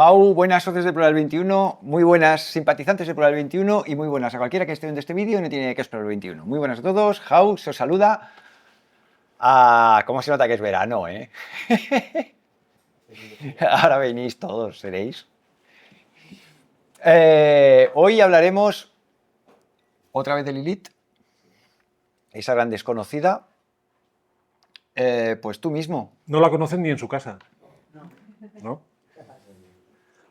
Jau, buenas socios de Plural 21, muy buenas simpatizantes de Plural 21 y muy buenas a cualquiera que esté viendo este vídeo y no tiene que es Plural 21. Muy buenas a todos, Jau se os saluda. ¿Cómo se nota que es verano, eh? Ahora venís todos, seréis. Hoy hablaremos otra vez de Lilith, esa gran desconocida. Pues tú mismo. No la conocen ni en su casa. ¿No?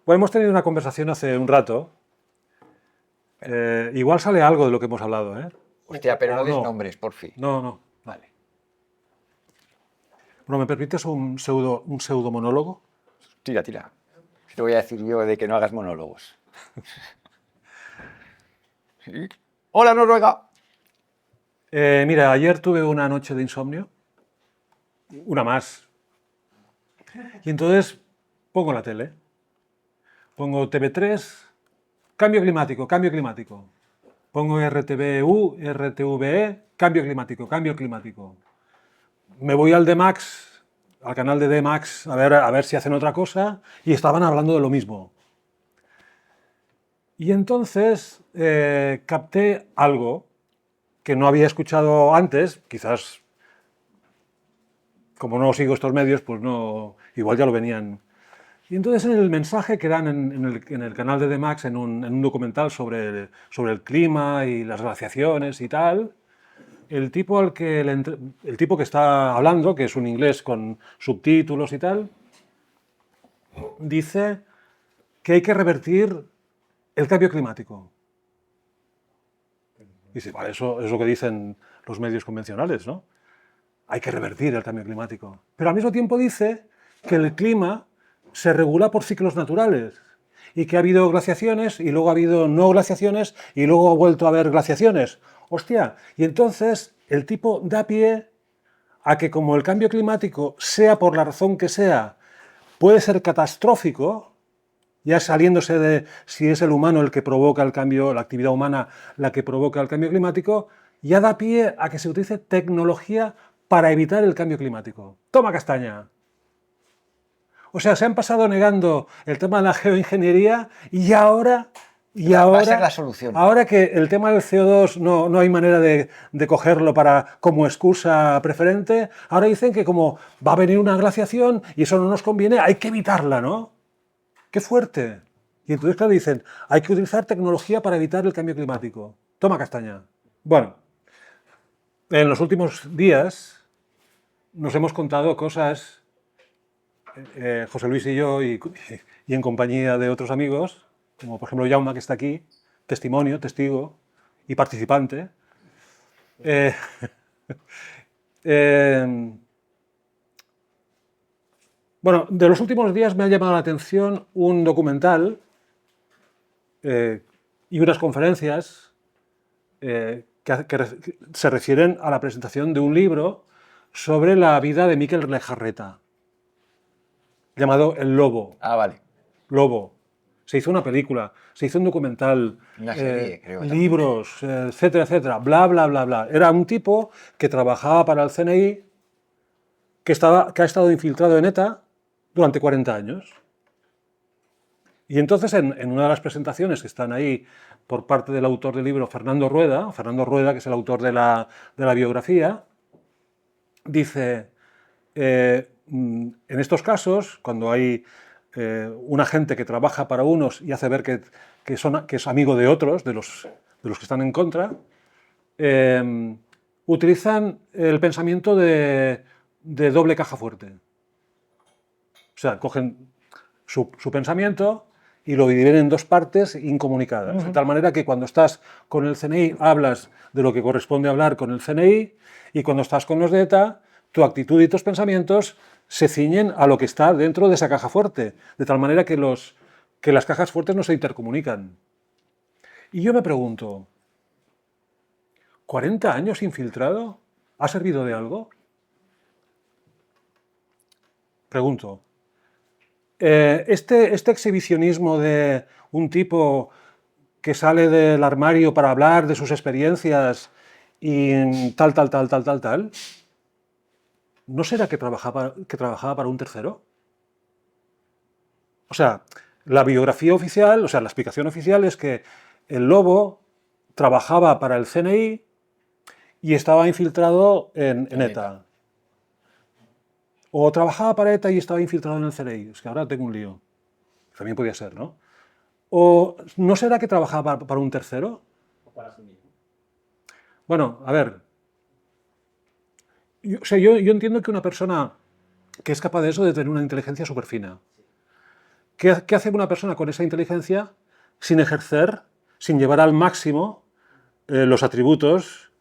Bueno, hemos tenido una conversación hace un rato. Igual sale algo de lo que hemos hablado, ¿eh? Hostia, pero no O des nombres, por fin. No. Vale. Bueno, ¿me permites un pseudo monólogo? Tira. Te voy a decir yo de que no hagas monólogos. Hola, Noruega. Mira, ayer tuve una noche de insomnio. Una más. Y entonces pongo la tele. Pongo TV3, cambio climático. Pongo RTVU, RTVE, cambio climático. Me voy al D-Max, al canal de D-Max, a ver si hacen otra cosa, y estaban hablando de lo mismo. Y entonces capté algo que no había escuchado antes, quizás, como no sigo estos medios, pues no, igual ya lo venían. Y entonces en el mensaje que dan en el canal de D-Max, en un documental sobre el clima y las glaciaciones y tal, el tipo que está hablando, que es un inglés con subtítulos y tal, dice que hay que revertir el cambio climático. Dice, vale, eso es lo que dicen los medios convencionales, ¿no? Hay que revertir el cambio climático. Pero al mismo tiempo dice que el clima se regula por ciclos naturales y que ha habido glaciaciones y luego ha habido no glaciaciones y luego ha vuelto a haber glaciaciones. Hostia, y entonces el tipo da pie a que como el cambio climático, sea por la razón que sea, puede ser catastrófico, ya saliéndose de si es el humano el que provoca el cambio, la actividad humana la que provoca el cambio climático, ya da pie a que se utilice tecnología para evitar el cambio climático. Toma castaña. O sea, se han pasado negando el tema de la geoingeniería y ahora Va a ser la solución. ahora que el tema del CO2 no hay manera de cogerlo como excusa preferente, ahora dicen que como va a venir una glaciación y eso no nos conviene, hay que evitarla, ¿no? ¡Qué fuerte! Y entonces, claro, dicen, hay que utilizar tecnología para evitar el cambio climático. Toma castaña. Bueno, en los últimos días nos hemos contado cosas, José Luis y yo, y en compañía de otros amigos, como por ejemplo Jaume, que está aquí, testigo y participante. Bueno, de los últimos días me ha llamado la atención un documental y unas conferencias que se refieren a la presentación de un libro sobre la vida de Mikel Lejarreta, llamado El Lobo. Vale. Lobo. Se hizo una película, se hizo un documental, Una serie, creo. libros, etcétera, bla. Era un tipo que trabajaba para el CNI, que ha estado infiltrado en ETA durante 40 años. Y entonces en una de las presentaciones que están ahí por parte del autor del libro, Fernando Rueda, que es el autor de la biografía, dice, en estos casos, cuando hay un agente que trabaja para unos y hace ver que es amigo de otros, de los que están en contra, utilizan el pensamiento de doble caja fuerte. O sea, cogen su pensamiento y lo dividen en dos partes incomunicadas. De tal manera que cuando estás con el CNI hablas de lo que corresponde hablar con el CNI y cuando estás con los de ETA, tu actitud y tus pensamientos se ciñen a lo que está dentro de esa caja fuerte. De tal manera que las cajas fuertes no se intercomunican. Y yo me pregunto, ¿40 años infiltrado? ¿Ha servido de algo? Pregunto. Este exhibicionismo de un tipo que sale del armario para hablar de sus experiencias y tal, ¿no será que trabajaba para un tercero? O sea, La biografía oficial, o sea, la explicación oficial es que el lobo trabajaba para el CNI y estaba infiltrado en ETA. O trabajaba para ETA y estaba infiltrado en el CNI. Es que ahora tengo un lío. También podía ser, ¿no? ¿O no será que trabajaba para un tercero? O para sí mismo. Bueno, a ver. Yo entiendo que una persona que es capaz de eso, de tener una inteligencia súper fina. ¿Qué hace una persona con esa inteligencia sin ejercer, sin llevar al máximo los atributos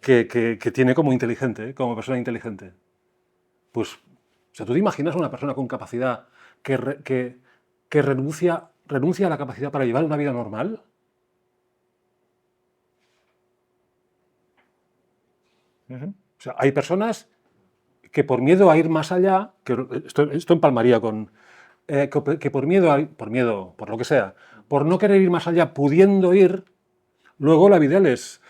que tiene como inteligente, como persona inteligente? Pues, o sea, ¿tú te imaginas una persona con capacidad que renuncia a la capacidad para llevar una vida normal? O sea, hay personas que por miedo a ir más allá, que esto empalmaría con, que por miedo, por lo que sea, por no querer ir más allá, pudiendo ir, luego la vida les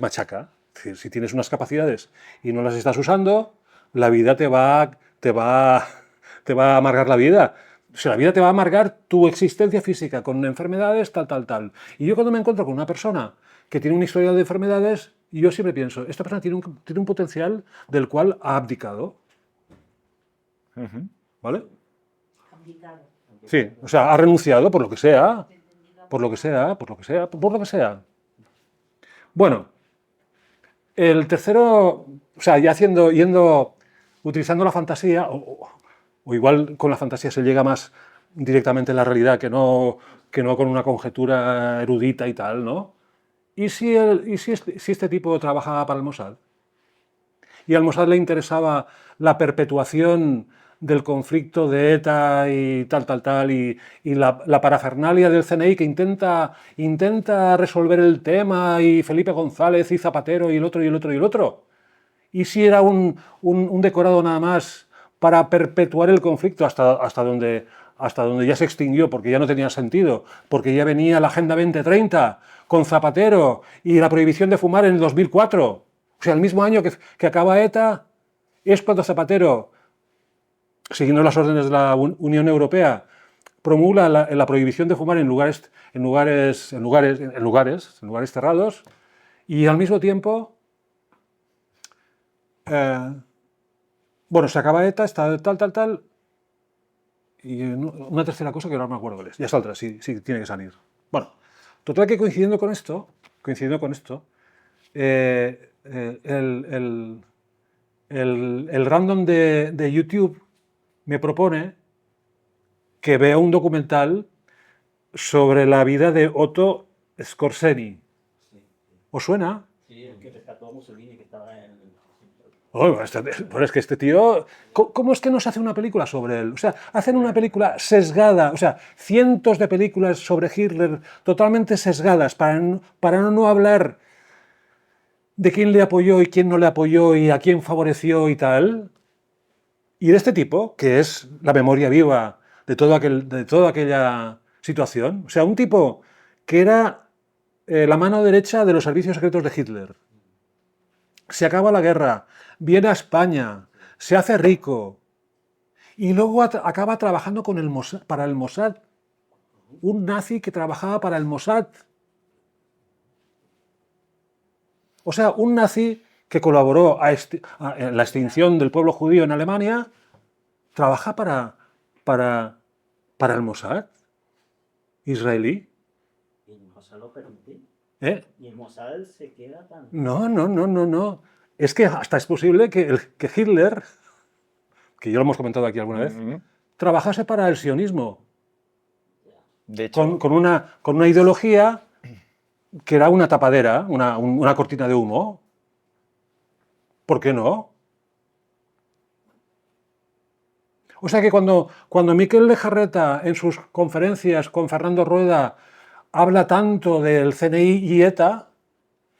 machaca. Es decir, si tienes unas capacidades y no las estás usando, la vida te va a amargar la vida. O sea, la vida te va a amargar tu existencia física con enfermedades, tal. Y yo cuando me encuentro con una persona que tiene un historial de enfermedades, yo siempre pienso, esta persona tiene un potencial del cual ha abdicado. ¿Vale? Abdicado. Sí, o sea, ha renunciado por lo que sea, por lo que sea. Bueno, el tercero, o sea, ya utilizando la fantasía, o igual con la fantasía se llega más directamente a la realidad que no con una conjetura erudita y tal, ¿no? ¿Y si este tipo trabajaba para el Mossad? Y al Mossad le interesaba la perpetuación del conflicto de ETA y tal, y la parafernalia del CNI que intenta resolver el tema, y Felipe González y Zapatero y el otro. ¿Y si era un decorado nada más para perpetuar el conflicto hasta donde ya se extinguió, porque ya no tenía sentido, porque ya venía la Agenda 2030 con Zapatero y la prohibición de fumar en el 2004? O sea, el mismo año que acaba ETA es cuando Zapatero, siguiendo las órdenes de la Unión Europea, promulga la prohibición de fumar en lugares cerrados, y al mismo tiempo, bueno, se acaba ETA, está tal, y una tercera cosa que no me acuerdo cuál es. Ya saldrá, sí, tiene que salir. Bueno, total que coincidiendo con esto, el random de YouTube me propone que vea un documental sobre la vida de Otto Skorzeny. ¿Os suena? Sí, el que rescató a Mussolini, que estaba en... Oh, pero es que este tío, ¿cómo es que no se hace una película sobre él? O sea, hacen una película sesgada, o sea, cientos de películas sobre Hitler totalmente sesgadas para no hablar de quién le apoyó y quién no le apoyó y a quién favoreció y tal. Y de este tipo, que es la memoria viva de toda aquella situación, o sea, un tipo que era la mano derecha de los servicios secretos de Hitler. Se acaba la guerra, viene a España, se hace rico y luego acaba trabajando para el Mossad. Un nazi que trabajaba para el Mossad. O sea, un nazi que colaboró en la extinción del pueblo judío en Alemania, trabaja para el Mossad israelí. ¿Y el Mossad lo permite? ¿Y el Mossad se queda tan...? No. Es que hasta es posible que Hitler, que ya lo hemos comentado aquí alguna vez, trabajase para el sionismo. De hecho, Con una ideología que era una tapadera, una cortina de humo. ¿Por qué no? O sea que cuando Miquel Lejarreta en sus conferencias con Fernando Rueda habla tanto del CNI y ETA,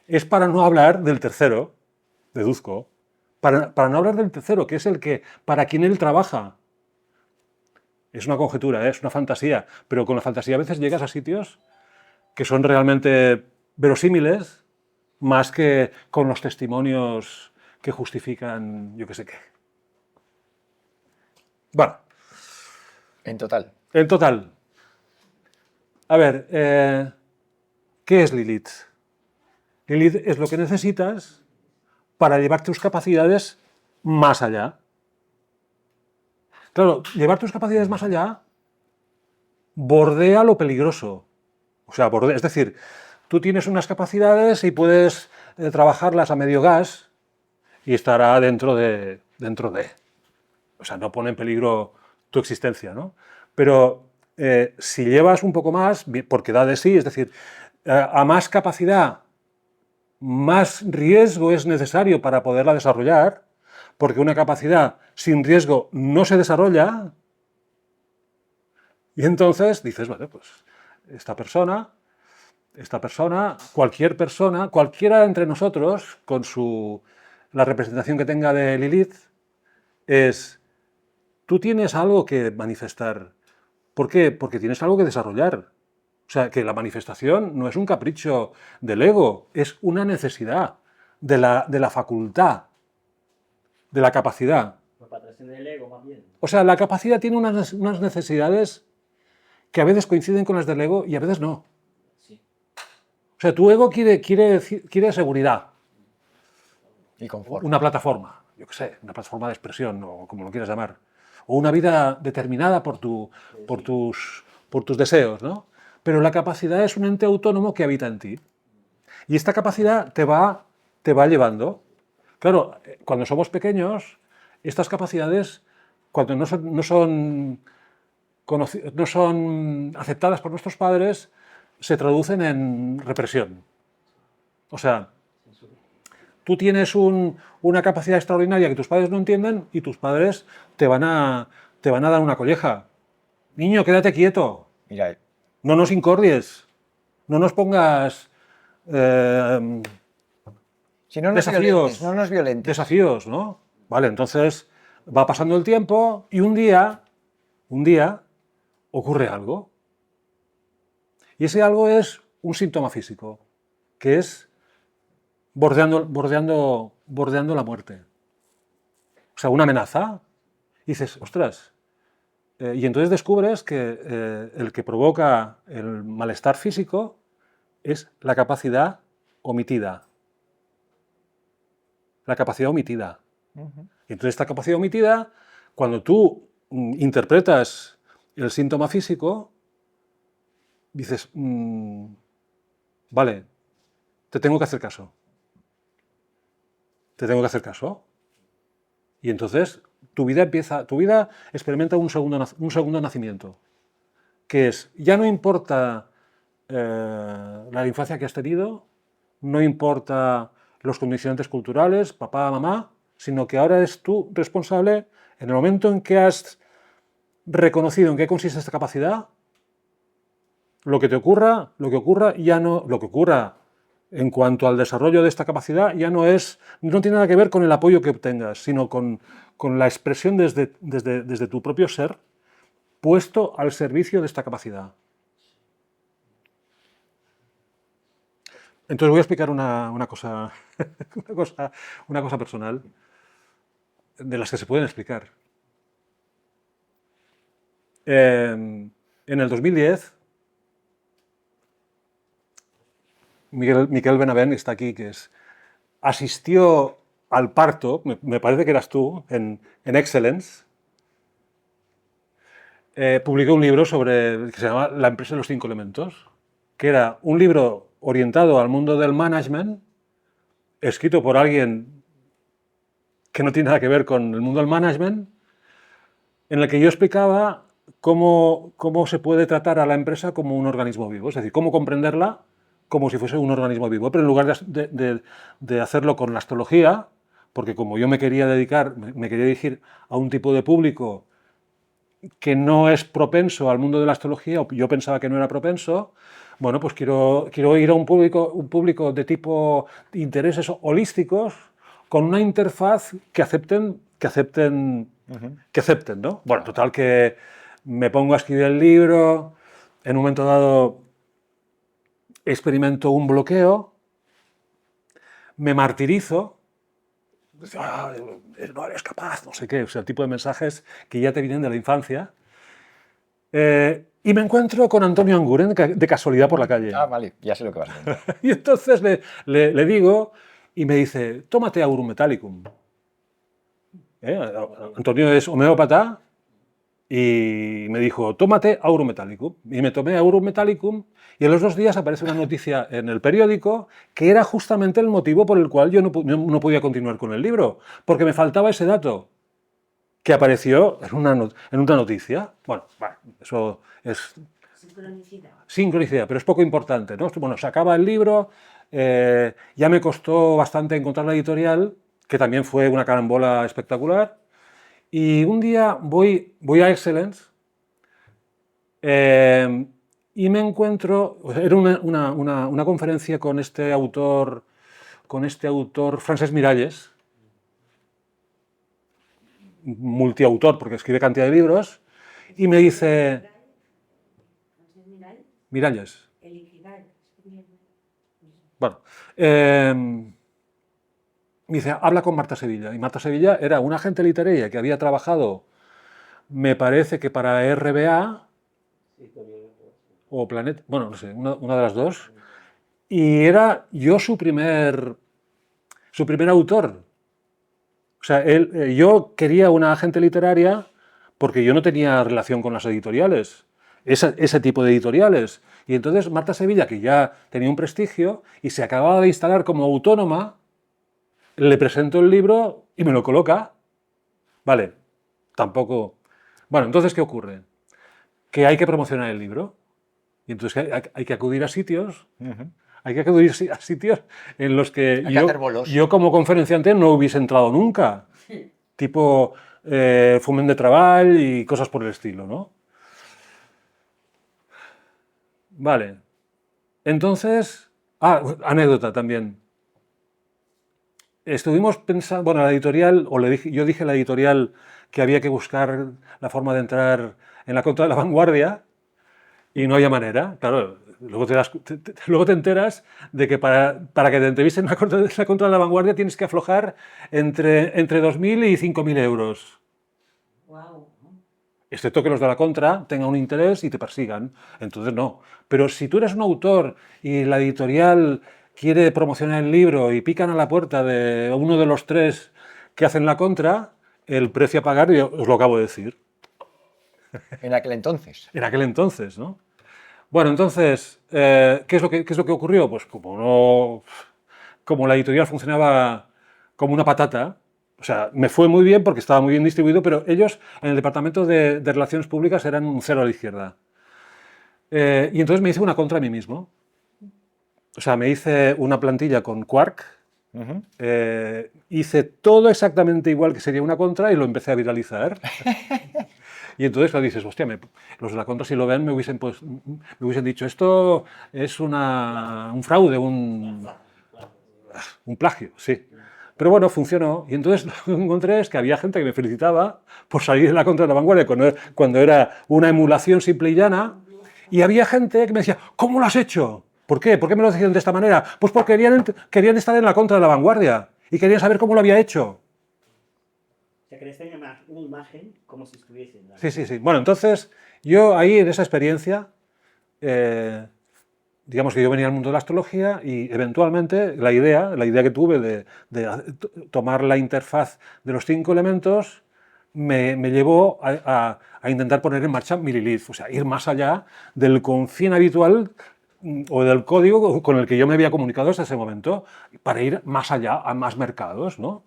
es para no hablar del tercero, deduzco, para no hablar del tercero, que es para quien él trabaja. Es una conjetura, es una fantasía, pero con la fantasía a veces llegas a sitios que son realmente verosímiles, más que con los testimonios que justifican yo qué sé qué. Bueno. en total. En total, a ver, ¿qué es Lilith? Lilith es lo que necesitas para llevar tus capacidades más allá. Claro, llevar tus capacidades más allá bordea lo peligroso. O sea, es decir, tú tienes unas capacidades y puedes trabajarlas a medio gas y estará dentro de. O sea, no pone en peligro tu existencia, ¿no? Pero si llevas un poco más, porque da de sí, es decir, a más capacidad, más riesgo es necesario para poderla desarrollar, porque una capacidad sin riesgo no se desarrolla, y entonces dices, vale, pues esta persona, cualquiera entre nosotros, con la representación que tenga de Lilith, tú tienes algo que manifestar. ¿Por qué? Porque tienes algo que desarrollar. O sea, que la manifestación no es un capricho del ego, es una necesidad de la facultad, de la capacidad. Para trascender el ego, más bien. O sea, la capacidad tiene unas necesidades que a veces coinciden con las del ego y a veces no. Sí. O sea, tu ego quiere seguridad. Y confort. Una plataforma, yo qué sé, una plataforma de expresión, o como lo quieras llamar. O una vida determinada por tus deseos, ¿no? Pero la capacidad es un ente autónomo que habita en ti. Y esta capacidad te va llevando. Claro, cuando somos pequeños, estas capacidades, cuando no son aceptadas por nuestros padres, se traducen en represión. O sea, tú tienes una capacidad extraordinaria que tus padres no entienden y tus padres te van a dar una colleja. Niño, quédate quieto. Mira, No nos incordies. No nos pongas si no nos desafíos. no nos violentes. Desafíos, ¿no? Vale, entonces va pasando el tiempo y un día ocurre algo. Y ese algo es un síntoma físico, que es bordeando la muerte. O sea, una amenaza. Y dices, ostras. Y entonces descubres que el que provoca el malestar físico es la capacidad omitida. La capacidad omitida. Y entonces esta capacidad omitida, cuando tú interpretas el síntoma físico, dices, vale, te tengo que hacer caso. Te tengo que hacer caso. Y entonces tu vida experimenta un segundo nacimiento, que es, ya no importa la infancia que has tenido, no importa los condicionantes culturales, papá, mamá, sino que ahora eres tú responsable en el momento en que has reconocido en qué consiste esta capacidad, lo que ocurra en cuanto al desarrollo de esta capacidad no tiene nada que ver con el apoyo que obtengas, sino con la expresión desde tu propio ser puesto al servicio de esta capacidad. Entonces voy a explicar una cosa personal de las que se pueden explicar. En el 2010, Miquel Benavent está aquí, asistió al parto, me parece que eras tú, en Excellence. Publicó un libro que se llama La empresa de los 5 elementos, que era un libro orientado al mundo del management, escrito por alguien que no tiene nada que ver con el mundo del management, en el que yo explicaba cómo se puede tratar a la empresa como un organismo vivo, es decir, cómo comprenderla como si fuese un organismo vivo, pero en lugar de hacerlo con la astrología, porque como yo me quería dirigir a un tipo de público que no es propenso al mundo de la astrología, o yo pensaba que no era propenso, bueno, pues quiero ir a un público de tipo intereses holísticos con una interfaz que acepten, ¿no? Bueno, total que me pongo a escribir el libro, en un momento dado experimento un bloqueo, me martirizo, no eres capaz, no sé qué, o sea, el tipo de mensajes que ya te vienen de la infancia. Y me encuentro con Antonio Anguren de casualidad por la calle. Ah, vale, ya sé lo que vas a contar. Y entonces le digo, y me dice, tómate Aurum Metallicum. Antonio es homeópata y me dijo, tómate Aurum Metallicum. Y me tomé Aurum Metallicum y en los 2 días aparece una noticia en el periódico que era justamente el motivo por el cual yo no podía continuar con el libro, porque me faltaba ese dato que apareció en una noticia. Bueno, eso es sincronicidad, pero es poco importante, ¿no? Bueno, se acaba el libro, ya me costó bastante encontrar la editorial, que también fue una carambola espectacular, y un día voy a Excellence y me encuentro, era una conferencia con este autor Francesc Miralles, multiautor porque escribe cantidad de libros, y me dice... Miralles. Bueno, me dice, habla con Marta Sevilla. Y Marta Sevilla era una agente literaria que había trabajado, me parece que para RBA o Planeta, bueno, no sé, una de las dos, y era yo su primer autor. O sea, yo quería una agente literaria porque yo no tenía relación con las editoriales, ese tipo de editoriales. Y entonces Marta Sevilla, que ya tenía un prestigio y se acababa de instalar como autónoma, le presento el libro y me lo coloca. Vale, tampoco... Bueno, entonces, ¿qué ocurre? Que hay que promocionar el libro. Y entonces hay que acudir a sitios... Hay que acudir a sitios en los que yo como conferenciante no hubiese entrado nunca. Tipo Foment de Treball y cosas por el estilo, ¿no? Vale. Entonces... anécdota también. Estuvimos pensando... Bueno, la editorial, yo dije a la editorial que había que buscar la forma de entrar en la contra de la vanguardia y no había manera. Claro, luego te enteras de que para que te entrevisten en la contra de la vanguardia tienes que aflojar entre 2.000 y 5.000 euros. Wow. Excepto que los de la contra tengan un interés y te persigan. Entonces no. Pero si tú eres un autor y la editorial quiere promocionar el libro y pican a la puerta de uno de los 3 que hacen la contra, el precio a pagar, yo os lo acabo de decir. En aquel entonces. En aquel entonces, ¿no? Bueno, entonces, ¿qué es lo que ocurrió? Pues como la editorial funcionaba como una patata, o sea, me fue muy bien porque estaba muy bien distribuido, pero ellos en el departamento de Relaciones Públicas eran un cero a la izquierda. Y entonces me hice una contra a mí mismo. O sea, me hice una plantilla con Quark, hice todo exactamente igual que sería una contra y lo empecé a viralizar. Y entonces lo dices, hostia, los de la contra si lo ven me hubiesen dicho, esto es un fraude, un plagio, sí. Pero bueno, funcionó. Y entonces lo que encontré es que había gente que me felicitaba por salir de la contra de la vanguardia cuando era una emulación simple y llana. Y había gente que me decía, ¿cómo lo has hecho? ¿Por qué? ¿Por qué me lo decían de esta manera? Pues porque querían estar en la contra de la vanguardia y querían saber cómo lo había hecho. O sea, querés tener una imagen como si estuviesen. Sí. Bueno, entonces, yo ahí en esa experiencia, digamos que yo venía al mundo de la astrología y eventualmente la idea que tuve de tomar la interfaz de los 5 elementos me llevó a intentar poner en marcha mi Lilith, o sea, ir más allá del confín habitual o del código con el que yo me había comunicado hasta ese momento, para ir más allá, a más mercados, ¿no?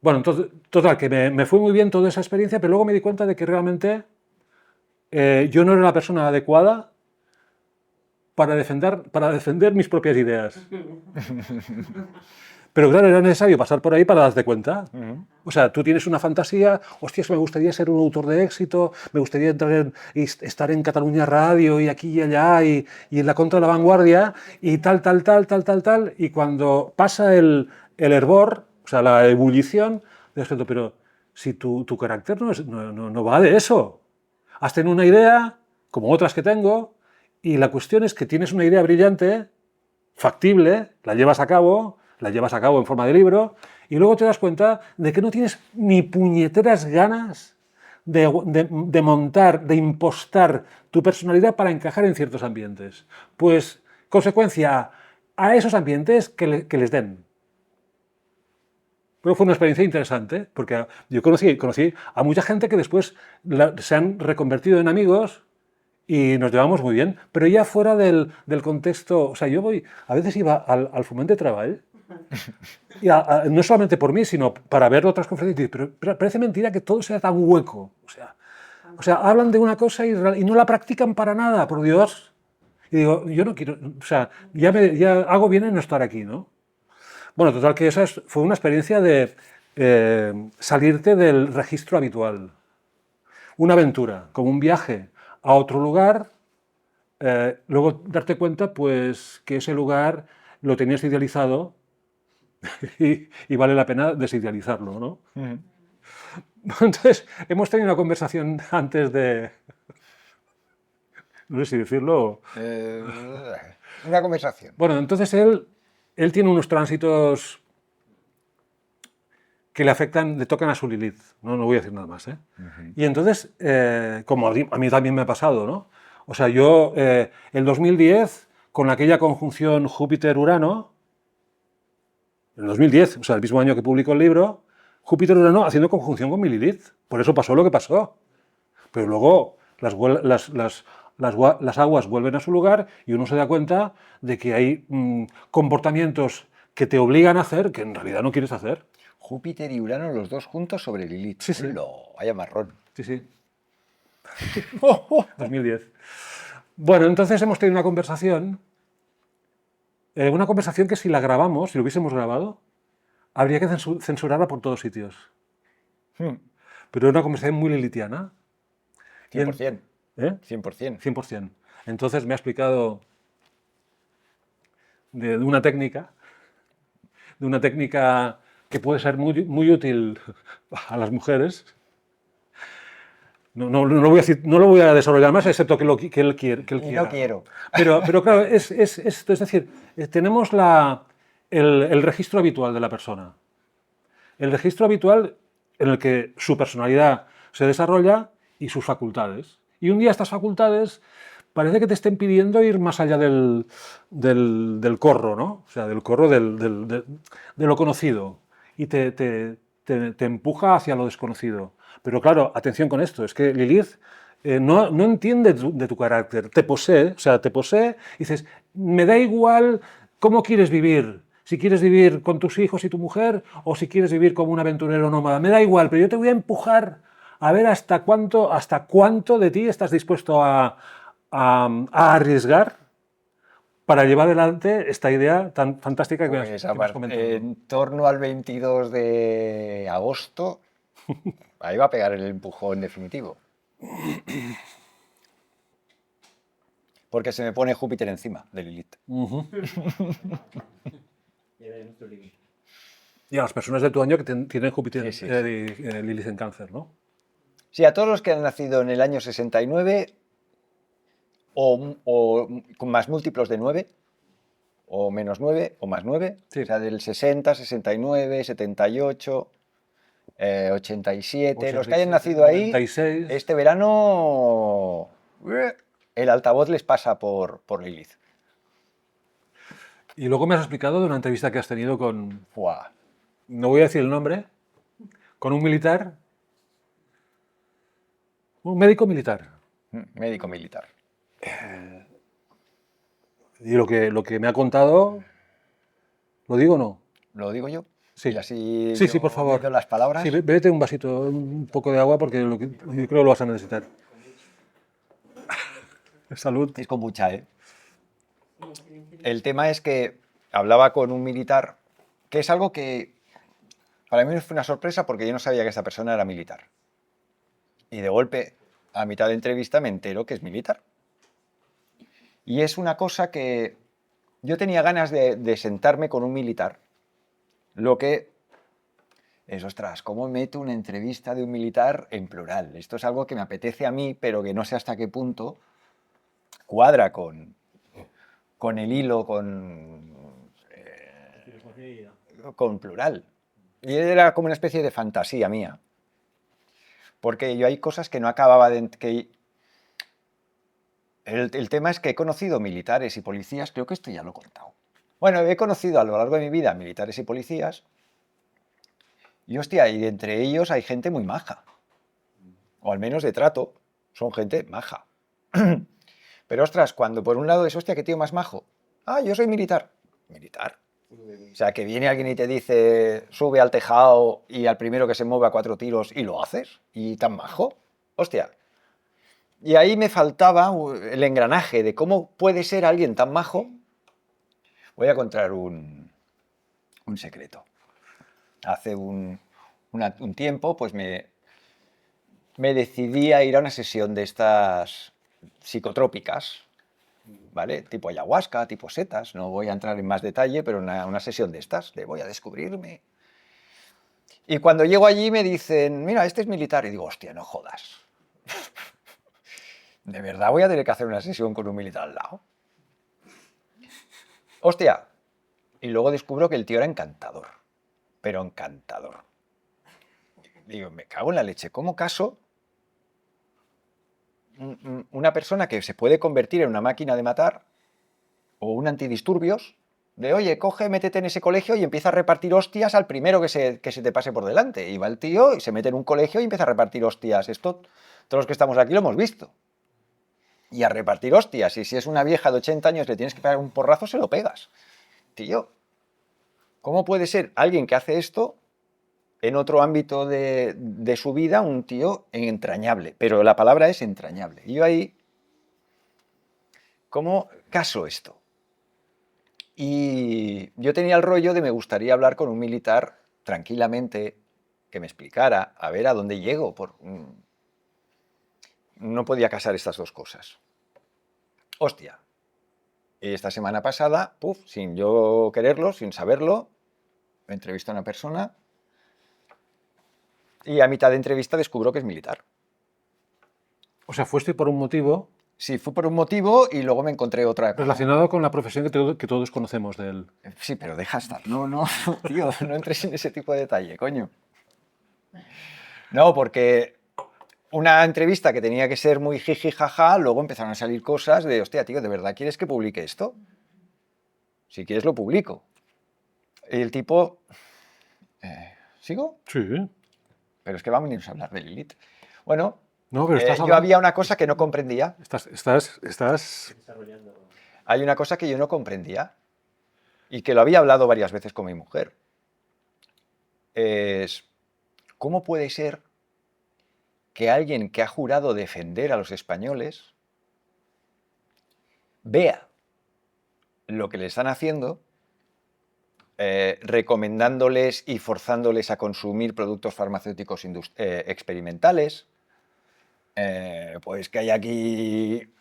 Bueno, entonces, total, que me fue muy bien toda esa experiencia, pero luego me di cuenta de que realmente yo no era la persona adecuada para defender mis propias ideas. Pero claro, era necesario pasar por ahí para darte cuenta. O sea, tú tienes una fantasía, hostias, me gustaría ser un autor de éxito, me gustaría estar en Cataluña Radio y aquí y allá y en la contra de la vanguardia y tal, y cuando pasa el hervor, o sea, la ebullición, pero si tu carácter no va de eso. Has tenido una idea, como otras que tengo, y la cuestión es que tienes una idea brillante, factible, la llevas a cabo en forma de libro, y luego te das cuenta de que no tienes ni puñeteras ganas de montar, de impostar tu personalidad para encajar en ciertos ambientes. Pues, consecuencia, a esos ambientes que les den. Pero fue una experiencia interesante, porque yo conocí a mucha gente que después se han reconvertido en amigos y nos llevamos muy bien, pero ya fuera del contexto, o sea, a veces iba al Foment de Treball, y no solamente por mí, sino para ver otras conferencias, y digo, pero parece mentira que todo sea tan hueco, o sea, hablan de una cosa y no la practican para nada, por Dios. Y digo, yo no quiero, o sea, ya hago bien en no estar aquí, ¿no? Bueno, total que esa fue una experiencia de salirte del registro habitual. Una aventura, como un viaje a otro lugar, luego darte cuenta pues que ese lugar lo tenías idealizado y vale la pena desidealizarlo, ¿no? Entonces, hemos tenido una conversación antes de... No sé si decirlo... Una conversación. Bueno, entonces él tiene unos tránsitos que le afectan, le tocan a su Lilith. No voy a decir nada más, ¿eh? Y entonces, como a mí también me ha pasado, ¿no? O sea, yo, el 2010, con aquella conjunción Júpiter-Urano, en 2010, o sea, el mismo año que publicó el libro, Júpiter-Urano haciendo conjunción con mi Lilith. Por eso pasó lo que pasó. Pero luego las aguas vuelven a su lugar y uno se da cuenta de que hay comportamientos que te obligan a hacer que en realidad no quieres hacer. Júpiter y Urano, los dos juntos sobre Lilith. Sí, sí. Vaya marrón. Sí, sí. 2010. Bueno, entonces hemos tenido una conversación que si la grabamos, si lo hubiésemos grabado, habría que censurarla por todos sitios. Pero era una conversación muy lilitiana. 100%. ¿Eh? 100%. 100%. Entonces me ha explicado de una técnica que puede ser muy útil a las mujeres. No lo voy a desarrollar más, excepto que él quiera. No quiero. Pero claro, es decir, tenemos el registro habitual de la persona. El registro habitual en el que su personalidad se desarrolla y sus facultades. Y un día estas facultades parece que te estén pidiendo ir más allá del corro, ¿no? O sea, del corro de lo conocido. Y te empuja hacia lo desconocido. Pero claro, atención con esto, es que Lilith no entiende de tu carácter, te posee y dices, me da igual cómo quieres vivir, si quieres vivir con tus hijos y tu mujer o si quieres vivir como un aventurero nómada, me da igual, pero yo te voy a empujar a ver hasta cuánto de ti estás dispuesto a arriesgar para llevar adelante esta idea tan fantástica que Pues, hemos comentado. en torno al 22 de agosto, ahí va a pegar el empujón definitivo. Porque se me pone Júpiter encima de Lilith. Y a las personas de tu año que tienen Júpiter Sí. Lilith en Cáncer, ¿no? Sí, a todos los que han nacido en el año 69 o con más múltiplos de 9, o menos 9, o más 9, Sí. o sea, del 60, 69, 78, 87, los que hayan nacido ahí, 96. este verano el altavoz les pasa por Lilith. Y luego me has explicado de una entrevista que has tenido con, Buah. no voy a decir el nombre, con un militar, un médico militar. Médico militar. Y lo que me ha contado, ¿lo digo o no? ¿Lo digo yo? Sí. Y así Sí, yo por favor. meto las palabras. Sí, bébete un vasito, un poco de agua, porque yo creo que lo vas a necesitar. Salud. Es con mucha, ¿eh? El tema es que hablaba con un militar, que es algo que para mí fue una sorpresa porque yo no sabía que esta persona era militar. Y de golpe, a mitad de entrevista, me entero que es militar. Y es una cosa que yo tenía ganas de sentarme con un militar. Lo que es, ostras, ¿cómo meto una entrevista de un militar en plural? Esto es algo que me apetece a mí, pero que no sé hasta qué punto cuadra con el hilo, con plural. Y era como una especie de fantasía mía. Porque yo hay cosas que no acababa de... El tema es que he conocido militares y policías, creo que esto ya lo he contado. Bueno, he conocido a lo largo de mi vida militares y policías, y hostia, y entre ellos hay gente muy maja. O al menos de trato, son gente maja. Pero ostras, cuando por un lado es, hostia, qué tío más majo. Ah, yo soy militar. Militar. O sea, que viene alguien y te dice, sube al tejado y al primero que se mueve a 4 tiros y lo haces. Y tan majo. Hostia. Y ahí me faltaba el engranaje de cómo puede ser alguien tan majo. Voy a contar un secreto. Hace un tiempo, pues me decidí a ir a una sesión de estas psicotrópicas, ¿vale? Tipo ayahuasca, tipo setas, no voy a entrar en más detalle, pero una sesión de estas, de voy a descubrirme. Y cuando llego allí me dicen, mira, este es militar, y digo, hostia, no jodas. ¿De verdad voy a tener que hacer una sesión con un militar al lado? Hostia. Y luego descubro que el tío era encantador, pero encantador. Digo, me cago en la leche, ¿cómo caso una persona que se puede convertir en una máquina de matar o un antidisturbios, de oye, coge, métete en ese colegio y empieza a repartir hostias al primero que se te pase por delante? Y va el tío y se mete en un colegio y empieza a repartir hostias. Esto, todos los que estamos aquí lo hemos visto. Y a repartir hostias. Y si es una vieja de 80 años le tienes que pegar un porrazo, se lo pegas. Tío, ¿cómo puede ser alguien que hace esto en otro ámbito de su vida un tío entrañable? Pero la palabra es entrañable. Y yo ahí, ¿cómo caso esto? Y yo tenía el rollo de me gustaría hablar con un militar tranquilamente, que me explicara, a ver a dónde llego. No podía casar estas dos cosas. Hostia. Y esta semana pasada, puf, sin yo quererlo, sin saberlo, me entrevisto a una persona y a mitad de entrevista descubro que es militar. O sea, fuiste por un motivo Sí, fue por un motivo y luego me encontré otra. relacionado con la profesión que todos conocemos de él. Sí, pero deja estar. No, tío, no entres en ese tipo de detalle, coño. No, porque una entrevista que tenía que ser muy jiji jaja, luego empezaron a salir cosas de, hostia, tío, ¿de verdad quieres que publique esto? Si quieres lo publico. Y el tipo... ¿Sigo? Sí. Pero es que vamos a hablar de Lilith. Bueno, No, pero estás yo hablando... había una cosa que no comprendía. Estás... Desarrollando. Hay una cosa que yo no comprendía y que lo había hablado varias veces con mi mujer. Es, ¿cómo puede ser que alguien que ha jurado defender a los españoles vea lo que le están haciendo, recomendándoles y forzándoles a consumir productos farmacéuticos experimentales? Pues que hay aquí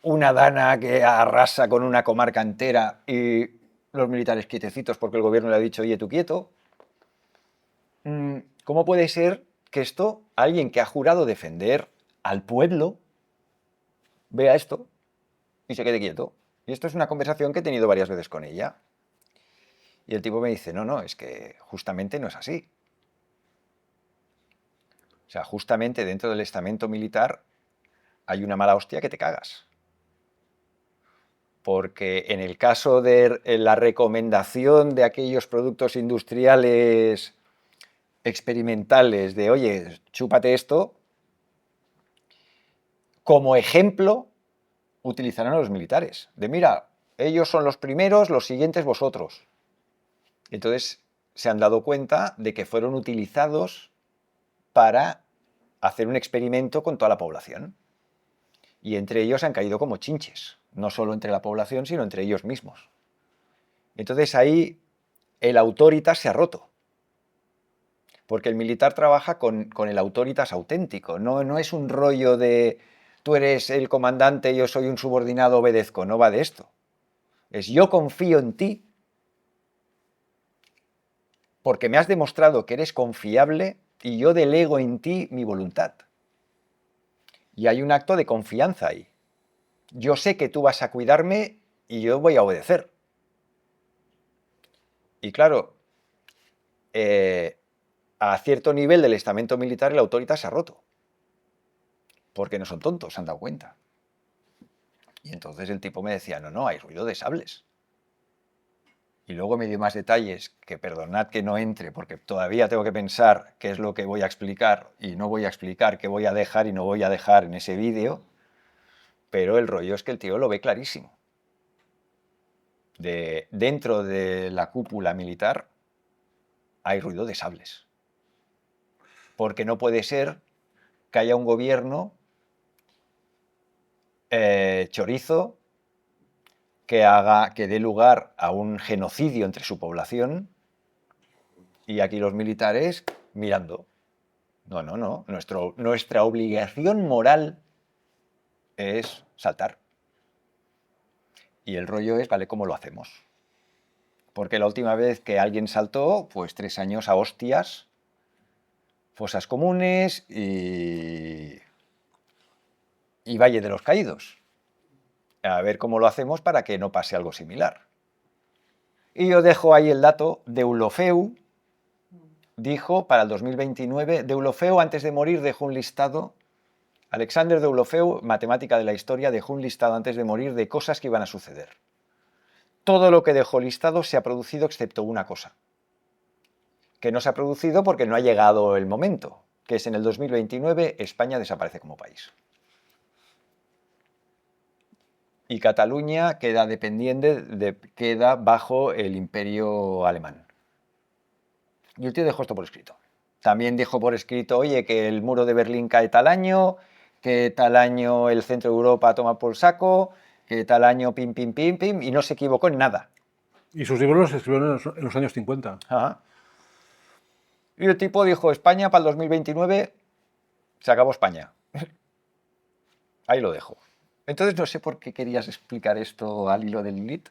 una dana que arrasa con una comarca entera y los militares quietecitos porque el gobierno le ha dicho, oye, tú quieto. ¿Cómo puede ser que esto, alguien que ha jurado defender al pueblo, vea esto y se quede quieto? Y esto es una conversación que he tenido varias veces con ella. Y el tipo me dice, no, es que justamente no es así. O sea, justamente dentro del estamento militar hay una mala hostia que te cagas. Porque en el caso de la recomendación de aquellos productos industriales experimentales de, oye, chúpate esto, como ejemplo utilizarán a los militares. De, mira, ellos son los primeros, los siguientes vosotros. Entonces se han dado cuenta de que fueron utilizados para hacer un experimento con toda la población. Y entre ellos han caído como chinches, no solo entre la población, sino entre ellos mismos. Entonces ahí el autoritas se ha roto. Porque el militar trabaja con el autoritas auténtico, no es un rollo de tú eres el comandante, yo soy un subordinado, obedezco, no va de esto. Es yo confío en ti porque me has demostrado que eres confiable y yo delego en ti mi voluntad. Y hay un acto de confianza ahí. Yo sé que tú vas a cuidarme y yo voy a obedecer. Y claro, a cierto nivel del estamento militar el autoritas se ha roto. porque no son tontos, se han dado cuenta. Y entonces el tipo me decía, no, hay ruido de sables. Y luego me dio más detalles, que perdonad que no entre, porque todavía tengo que pensar qué es lo que voy a explicar y no voy a explicar, qué voy a dejar y no voy a dejar en ese vídeo, pero el rollo es que el tío lo ve clarísimo. Dentro de la cúpula militar hay ruido de sables. Porque no puede ser que haya un gobierno chorizo que dé lugar a un genocidio entre su población y aquí los militares mirando. No. Nuestra obligación moral es saltar. Y el rollo es, vale, ¿cómo lo hacemos? Porque la última vez que alguien saltó, pues 3 años a hostias, fosas comunes y Valle de los Caídos. A ver cómo lo hacemos para que no pase algo similar. Y yo dejo ahí el dato. Deulofeu dijo para el 2029, Deulofeu antes de morir dejó un listado, Alexander Deulofeu, matemática de la historia, dejó un listado antes de morir de cosas que iban a suceder. Todo lo que dejó listado se ha producido excepto una cosa, que no se ha producido porque no ha llegado el momento, que es en el 2029 España desaparece como país. Y Cataluña queda queda bajo el imperio alemán. Y el tío dejó esto por escrito. También dejó por escrito, oye, que el muro de Berlín cae tal año, que tal año el centro de Europa toma por saco, que tal año pim, y no se equivocó en nada. Y sus libros los escribieron en los años 50. Ajá. Y el tipo dijo, España para el 2029, se acabó España. Ahí lo dejo. Entonces no sé por qué querías explicar esto al hilo del Lilith.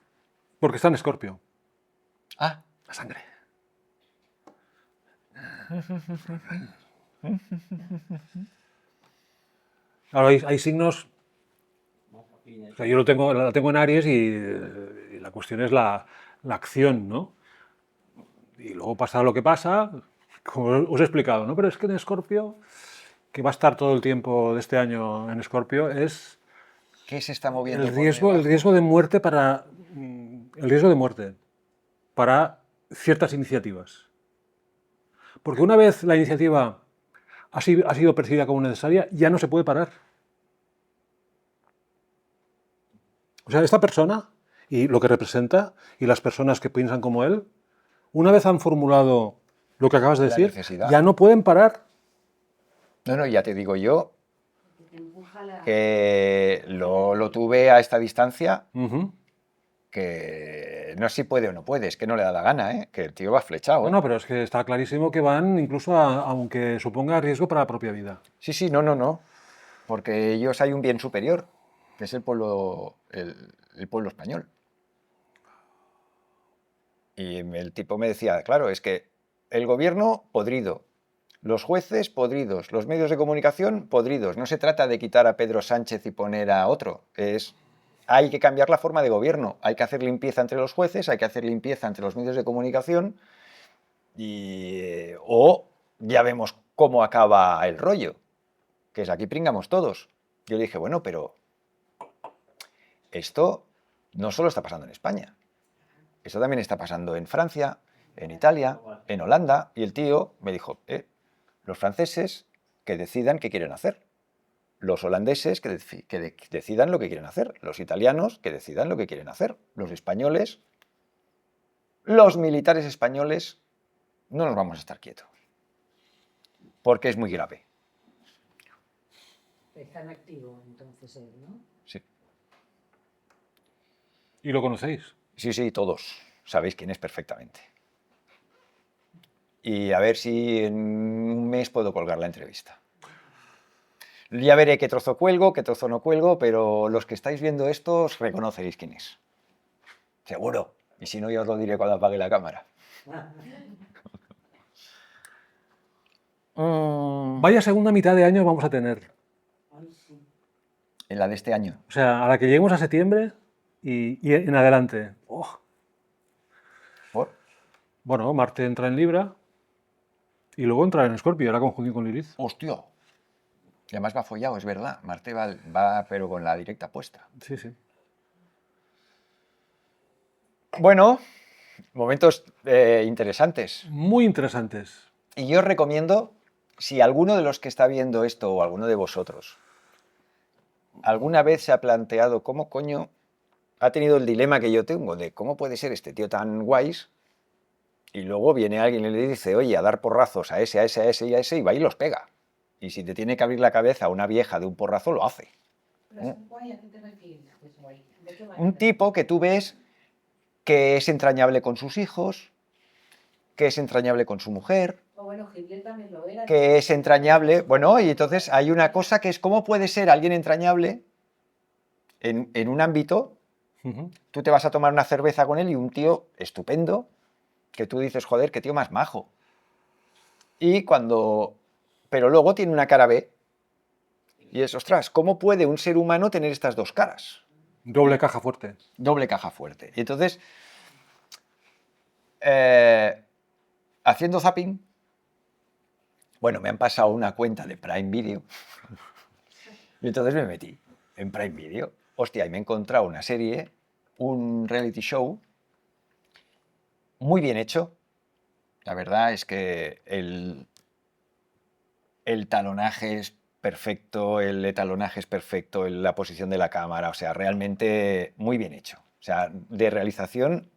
Porque está en Escorpio. Ah, La sangre. Ahora hay signos. O sea, yo la tengo en Aries y la cuestión es la acción, ¿no? Y luego pasa lo que pasa, como os he explicado, ¿no? Pero es que en Escorpio, que va a estar todo el tiempo de este año en Escorpio, es ¿qué se está moviendo? el riesgo de muerte para ciertas iniciativas. Porque una vez la iniciativa ha sido percibida como necesaria, ya no se puede parar. O sea, esta persona y lo que representa y las personas que piensan como él, una vez han formulado lo que acabas de decir, necesidad. ya no pueden parar. No, ya te digo yo que lo tuve a esta distancia, que no sé si puede o no puede, es que no le da la gana, ¿eh? Que el tío va flechado. No, pero es que está clarísimo que van incluso aunque suponga riesgo para la propia vida. Sí, no. Porque ellos hay un bien superior, que es el pueblo español. Y el tipo me decía, claro, es que el gobierno podrido, los jueces podridos, los medios de comunicación podridos. No se trata de quitar a Pedro Sánchez y poner a otro. Hay que cambiar la forma de gobierno. Hay que hacer limpieza entre los jueces, hay que hacer limpieza entre los medios de comunicación o ya vemos cómo acaba el rollo, que es aquí pringamos todos. Yo le dije, bueno, pero esto no solo está pasando en España. Esto también está pasando en Francia, en Italia, en Holanda. Y el tío me dijo, los franceses que decidan qué quieren hacer. Los holandeses que decidan lo que quieren hacer. Los italianos que decidan lo que quieren hacer. Los españoles, los militares españoles, no nos vamos a estar quietos. Porque es muy grave. Está en activo entonces él, ¿no? Sí. ¿Y lo conocéis? Sí, todos. Sabéis quién es perfectamente. Y a ver si en un mes puedo colgar la entrevista. Ya veré qué trozo cuelgo, qué trozo no cuelgo, pero los que estáis viendo esto os reconoceréis quién es. Seguro. Y si no, yo os lo diré cuando apague la cámara. Vaya segunda mitad de año vamos a tener. En la de este año. O sea, a la que lleguemos a septiembre y en adelante. Oh. ¿Por? Bueno, Marte entra en Libra y luego entra en Escorpio, la conjunción con Lilith. ¡Hostia! Y además va follado, es verdad. Marte va pero con la directa puesta. Sí, sí. Bueno, momentos interesantes. Muy interesantes. Y yo os recomiendo, si alguno de los que está viendo esto o alguno de vosotros alguna vez se ha planteado cómo coño ha tenido el dilema que yo tengo de cómo puede ser este tío tan guays y luego viene alguien y le dice, oye, a dar porrazos a ese, a ese, a ese y a ese y va y los pega. Y si te tiene que abrir la cabeza a una vieja de un porrazo, lo hace. Pero es guay, ¿a qué te refieres? Es guay. ¿De qué va? Un tipo que tú ves que es entrañable con sus hijos, que es entrañable con su mujer, O bueno, Hitler también lo era. que es entrañable. Bueno, y entonces hay una cosa que es cómo puede ser alguien entrañable en un ámbito. Ujú. Tú te vas a tomar una cerveza con él y un tío estupendo, que tú dices, joder, qué tío más majo. Y cuando... Pero luego tiene una cara B. Y es, ostras, ¿cómo puede un ser humano tener estas dos caras? Doble caja fuerte. Doble caja fuerte. Y entonces, haciendo zapping, bueno, me han pasado una cuenta de Prime Video. Y entonces me metí en Prime Video. Hostia, y me he encontrado una serie, un reality show, muy bien hecho. La verdad es que el talonaje es perfecto, el etalonaje es perfecto, la posición de la cámara, o sea, realmente muy bien hecho. O sea, de realización,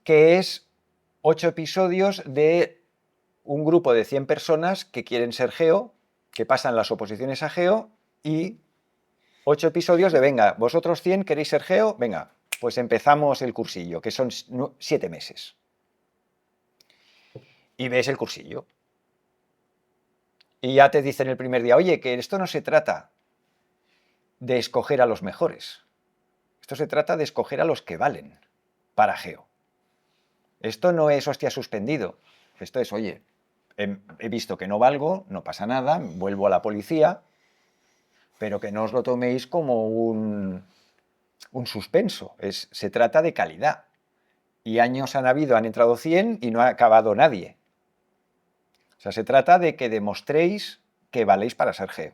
que es 8 episodios de un grupo de 100 personas que quieren ser Geo, que pasan las oposiciones a Geo, y 8 episodios de, venga, vosotros 100 queréis ser Geo, venga, pues empezamos el cursillo, que son 7 meses. Y ves el cursillo. Y ya te dicen el primer día, oye, que esto no se trata de escoger a los mejores. Esto se trata de escoger a los que valen para Geo. Esto no es hostia suspendido. Esto es, oye, he visto que no valgo, no pasa nada, vuelvo a la policía, pero que no os lo toméis como un suspenso. Se trata de calidad. Y años han habido, han entrado 100 y no ha acabado nadie. O sea, se trata de que demostréis que valéis para ser Geo.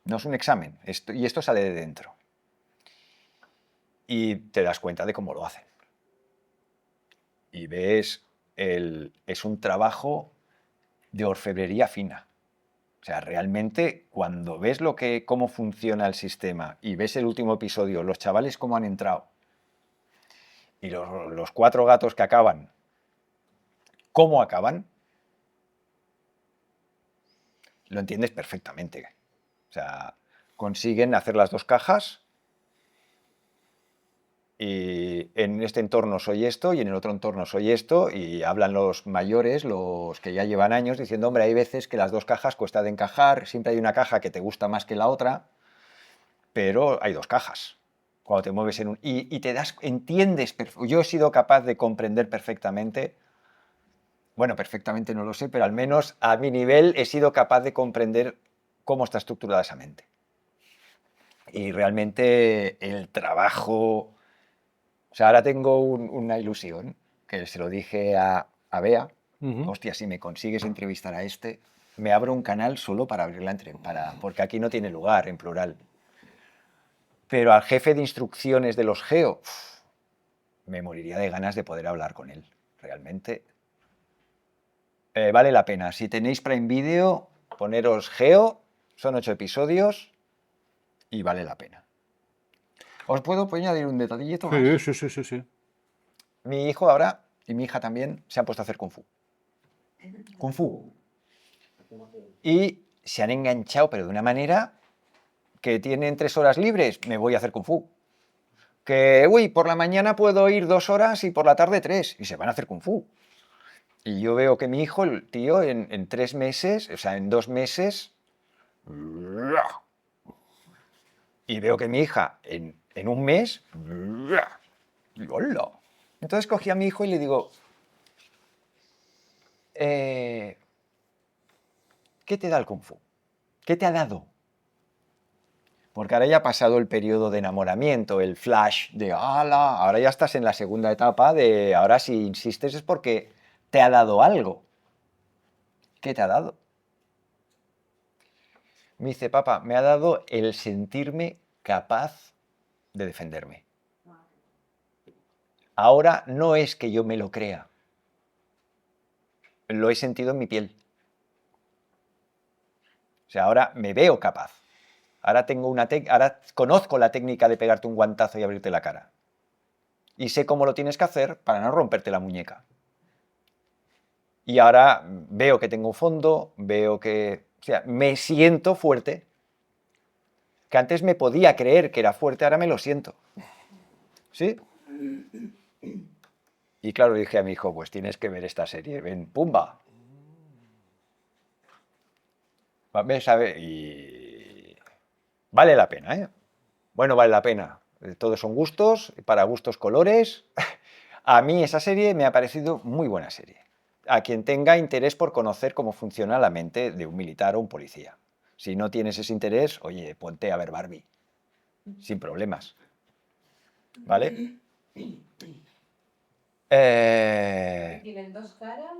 No es un examen, y esto sale de dentro. Y te das cuenta de cómo lo hacen. Y ves, es un trabajo de orfebrería fina. O sea, realmente cuando ves cómo funciona el sistema y ves el último episodio, los chavales cómo han entrado, y los 4 gatos que acaban, cómo acaban, lo entiendes perfectamente. O sea, consiguen hacer las 2 cajas y en este entorno soy esto y en el otro entorno soy esto, y hablan los mayores, los que ya llevan años, diciendo, hombre, hay veces que las 2 cajas cuesta de encajar, siempre hay una caja que te gusta más que la otra, pero hay 2 cajas. Cuando te mueves en un... Y entiendes, yo he sido capaz de comprender perfectamente, bueno, perfectamente no lo sé, pero al menos a mi nivel he sido capaz de comprender cómo está estructurada esa mente. Y realmente el trabajo... O sea, ahora tengo una ilusión, que se lo dije a Bea. Ujú. Hostia, si me consigues entrevistar a este, me abro un canal solo para abrir la entrevista, porque aquí no tiene lugar, en plural. Pero al jefe de instrucciones de los Geo, me moriría de ganas de poder hablar con él, realmente. Vale la pena. Si tenéis Prime Video, poneros Geo, son 8 episodios y vale la pena. ¿Os puedo añadir un detallito más? Sí. Mi hijo ahora y mi hija también se han puesto a hacer Kung Fu. Kung Fu. Y se han enganchado, pero de una manera que tienen 3 horas libres, me voy a hacer Kung Fu. Que, uy, por la mañana puedo ir 2 horas y por la tarde 3, y se van a hacer Kung Fu. Y yo veo que mi hijo, el tío, en 3 meses, o sea, en 2 meses, y veo que mi hija, en un mes, ¡hola! Entonces cogí a mi hijo y le digo, ¿qué te da el Kung Fu? ¿Qué te ha dado? Porque ahora ya ha pasado el periodo de enamoramiento, el flash de ¡hala! Ahora ya estás en la segunda etapa de ahora si insistes es porque te ha dado algo. ¿Qué te ha dado? Me dice, papá, me ha dado el sentirme capaz de defenderme. Ahora no es que yo me lo crea, lo he sentido en mi piel. O sea, ahora me veo capaz. Ahora ahora conozco la técnica de pegarte un guantazo y abrirte la cara. Y sé cómo lo tienes que hacer para no romperte la muñeca. Y ahora veo que tengo un fondo, veo que... O sea, me siento fuerte. Que antes me podía creer que era fuerte, ahora me lo siento. ¿Sí? Y claro, dije a mi hijo, pues tienes que ver esta serie. Ven, pumba. ¿Ves? A ver, y... Vale la pena, ¿eh? Bueno, vale la pena. Todos son gustos, para gustos colores. A mí esa serie me ha parecido muy buena serie. A quien tenga interés por conocer cómo funciona la mente de un militar o un policía. Si no tienes ese interés, oye, ponte a ver Barbie. Sin problemas. ¿Vale? ¿Tienen dos caras?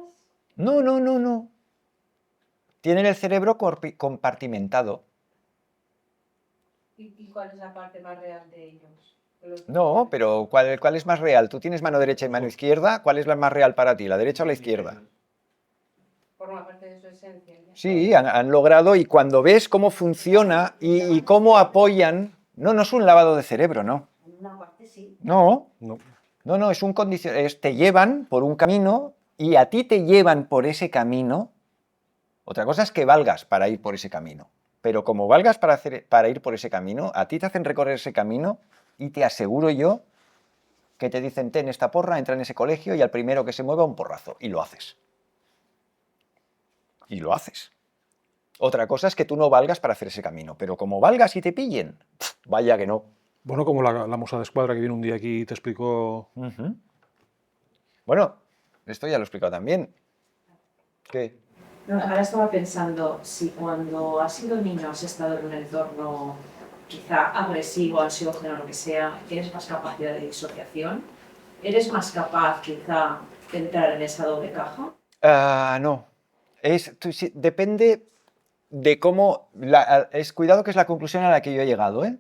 No, no, no, no. Tienen el cerebro compartimentado. ¿Y cuál es la parte más real de ellos? No, pero ¿cuál es más real? ¿Tú tienes mano derecha y mano izquierda? ¿Cuál es la más real para ti, la derecha o la izquierda? Forma parte de su esencia. ¿Ya? Sí, han logrado, y cuando ves cómo funciona y cómo apoyan... No, no es un lavado de cerebro, no. En una parte sí. No, No. no, no, es un te llevan por un camino y a ti te llevan por ese camino. Otra cosa es que valgas para ir por ese camino. Pero como valgas para ir por ese camino, a ti te hacen recorrer ese camino y te aseguro yo que te dicen, ten esta porra, entra en ese colegio y al primero que se mueva un porrazo. Y lo haces. Y lo haces. Otra cosa es que tú no valgas para hacer ese camino. Pero como valgas y te pillen, vaya que no. Bueno, como la moza de escuadra que vino un día aquí y te explicó... Ujú. Bueno, esto ya lo he explicado también. ¿Qué? No, ahora estaba pensando, si cuando has sido niño has estado en un entorno quizá agresivo, ansiógeno, lo que sea, tienes más capacidad de disociación, ¿eres más capaz quizá de entrar en esa doble caja? No. Depende de cómo... cuidado que es la conclusión a la que yo he llegado, ¿eh?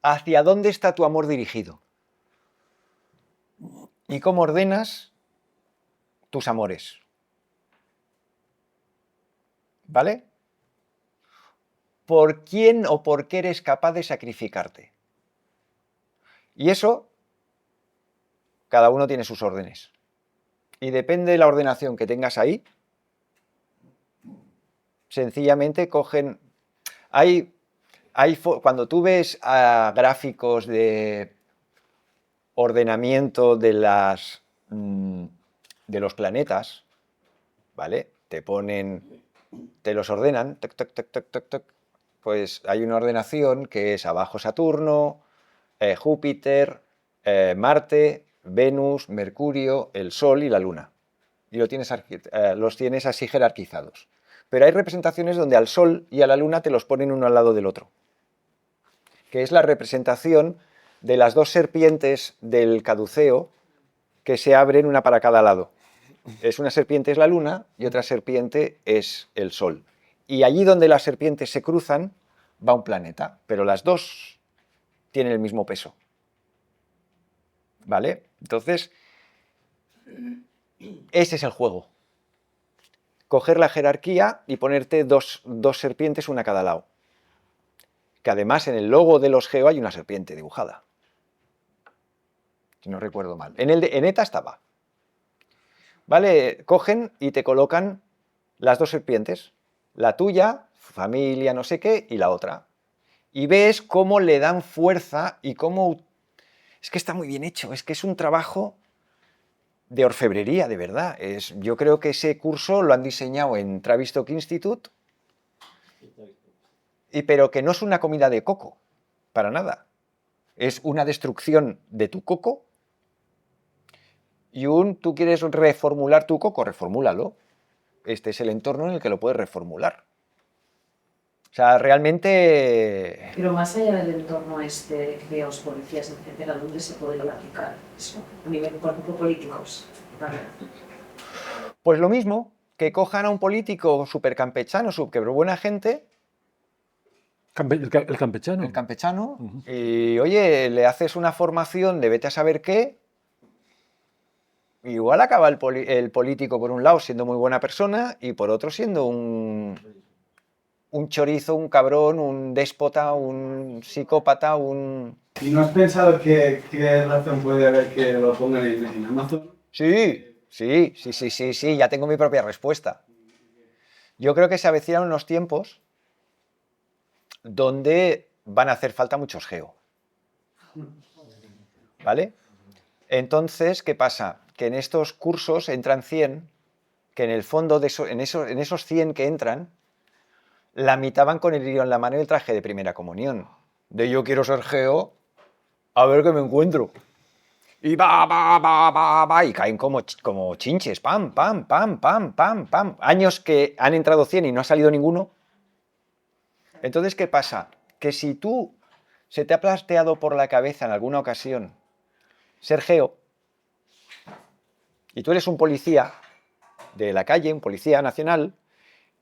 ¿Hacia dónde está tu amor dirigido? ¿Y cómo ordenas tus amores? ¿Vale? ¿Por quién o por qué eres capaz de sacrificarte? Y eso, cada uno tiene sus órdenes. Y depende de la ordenación que tengas ahí, sencillamente cogen... Cuando tú ves gráficos de ordenamiento de los planetas, ¿vale? Te los ordenan, toc, toc, toc, toc, toc, toc. Pues hay una ordenación que es abajo Saturno, Júpiter, Marte, Venus, Mercurio, el Sol y la Luna. Y los tienes así jerarquizados. Pero hay representaciones donde al Sol y a la Luna te los ponen uno al lado del otro, que es la representación de las dos serpientes del caduceo que se abren una para cada lado. Una serpiente es la Luna y otra serpiente es el Sol. Y allí donde las serpientes se cruzan va un planeta, pero las dos tienen el mismo peso. ¿Vale? Entonces, ese es el juego. Coger la jerarquía y ponerte dos serpientes una a cada lado. Que además en el logo de los Geo hay una serpiente dibujada. Si no recuerdo mal. En ETA estaba. ¿Vale? Cogen y te colocan las dos serpientes. La tuya, familia, no sé qué, y la otra. Y ves cómo le dan fuerza y cómo... Es que está muy bien hecho, es que es un trabajo de orfebrería, de verdad. Yo creo que ese curso lo han diseñado en Tavistock Institute, pero que no es una comida de coco, para nada. Es una destrucción de tu coco y tú quieres reformular tu coco, reformúlalo. Este es el entorno en el que lo puedes reformular. O sea, realmente... Pero más allá del entorno este, creos, policías, etcétera, ¿dónde se podría aplicar eso? A nivel, por ejemplo, políticos. Vale. Pues lo mismo, que cojan a un político súper campechano, súper buena gente, El campechano. el campechano, Ujú. y oye, le haces una formación de vete a saber qué, igual acaba el político por un lado siendo muy buena persona y por otro siendo un chorizo, un cabrón, un déspota, un psicópata, un... ¿Y no has pensado qué razón puede haber que lo pongan en Amazon? Sí, ya tengo mi propia respuesta. Yo creo que se avecinan unos tiempos donde van a hacer falta muchos geo. ¿Vale? Entonces, ¿qué pasa? Que en estos cursos entran 100, que en el fondo en esos 100 que entran, la mitad van con el lirio en la mano y el traje de primera comunión. De yo quiero ser geo, a ver qué me encuentro. Y va, y caen como chinches, pam, pam, pam, pam, pam, pam. Años que han entrado 100 y no ha salido ninguno. Entonces, ¿qué pasa? Que si tú se te ha planteado por la cabeza en alguna ocasión ser geo, y tú eres un policía de la calle, un policía nacional,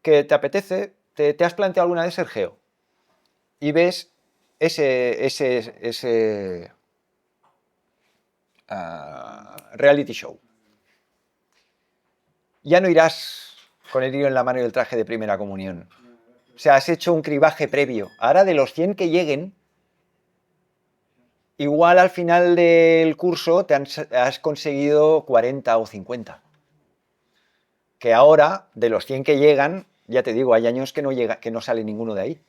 que te apetece, te has planteado alguna vez ser geo, y ves ese reality show. Ya no irás con el hilo en la mano y el traje de primera comunión. O sea, has hecho un cribaje previo. Ahora de los 100 que lleguen, igual al final del curso has conseguido 40 o 50. Que ahora, de los 100 que llegan, ya te digo, hay años que no sale ninguno de ahí.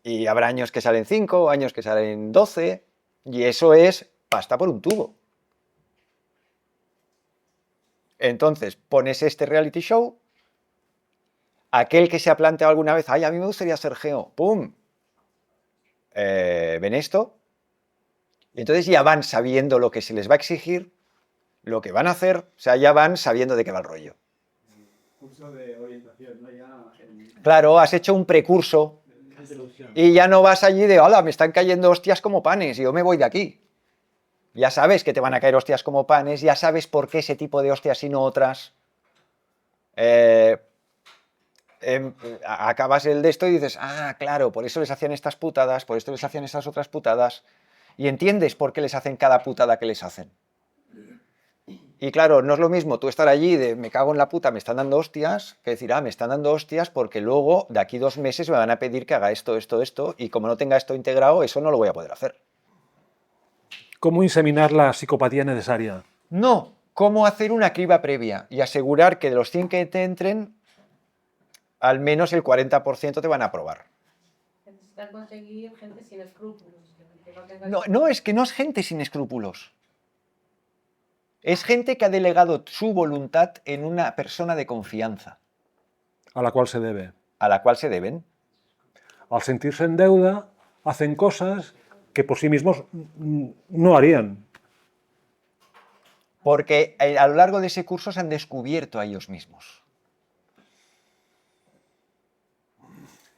Y habrá años que salen 5, años que salen 12, y eso es pasta por un tubo. Entonces, pones este reality show, aquel que se ha planteado alguna vez, ay, a mí me gustaría ser geo, ¡pum! Ven esto, y entonces ya van sabiendo lo que se les va a exigir, lo que van a hacer, o sea, ya van sabiendo de qué va el rollo. Curso de orientación, ¿no? Claro, has hecho un precurso y ya no vas allí de, hola, me están cayendo hostias como panes y yo me voy de aquí. Ya sabes que te van a caer hostias como panes, ya sabes por qué ese tipo de hostias y no otras. Acabas el de esto y dices, ah, claro, por eso les hacían estas putadas, por esto les hacían estas otras putadas, y entiendes por qué les hacen cada putada que les hacen. Y claro, no es lo mismo tú estar allí de me cago en la puta, me están dando hostias, que decir, me están dando hostias porque luego de aquí 2 meses me van a pedir que haga esto, y como no tenga esto integrado, eso no lo voy a poder hacer. ¿Cómo inseminar la psicopatía necesaria? No, cómo hacer una criba previa y asegurar que de los 100 que te entren, al menos el 40% te van a aprobar. Necesitan conseguir gente sin escrúpulos. No, es que no es gente sin escrúpulos. Es gente que ha delegado su voluntad en una persona de confianza. A la cual se debe. A la cual se deben. Al sentirse en deuda, hacen cosas que por sí mismos no harían. Porque a lo largo de ese curso se han descubierto a ellos mismos.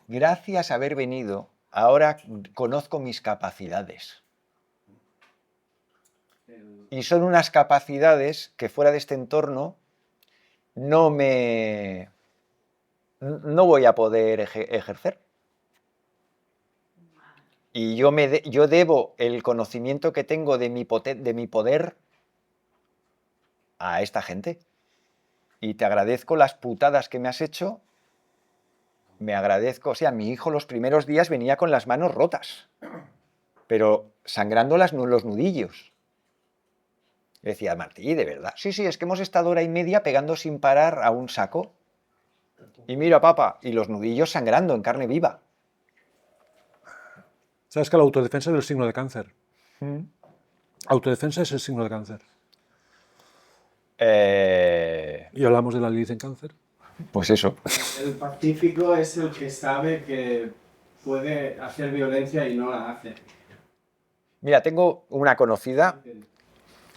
Gracias a haber venido, ahora conozco mis capacidades. Y son unas capacidades que fuera de este entorno no voy a poder ejercer. Y yo debo el conocimiento que tengo de mi poder a esta gente. Y te agradezco las putadas que me has hecho. Me agradezco, o sea, mi hijo los primeros días venía con las manos rotas, pero sangrando los nudillos. Y decía, Martí, ¿de verdad? Sí, es que hemos estado 1 hora y media pegando sin parar a un saco. Y mira, papá, y los nudillos sangrando en carne viva. ¿Sabes que la autodefensa es el signo de cáncer? Autodefensa es el signo de cáncer. ¿Y hablamos de la Lilith en cáncer? Pues eso. El pacífico es el que sabe que puede hacer violencia y no la hace. Mira, tengo una conocida.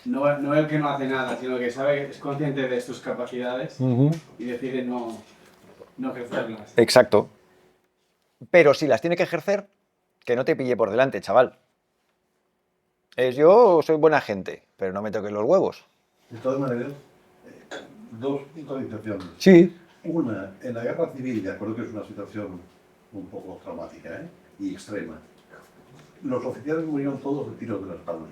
No el que no hace nada, sino que sabe, es consciente de sus capacidades y decide no ejercerlas. Exacto. Pero si las tiene que ejercer, que no te pille por delante, chaval. Yo soy buena gente, pero no me toques los huevos. De todas maneras, dos puntualizaciones. Sí. Una, en la guerra civil, de acuerdo que es una situación un poco traumática y extrema, los oficiales murieron todos de tiros de la espalda.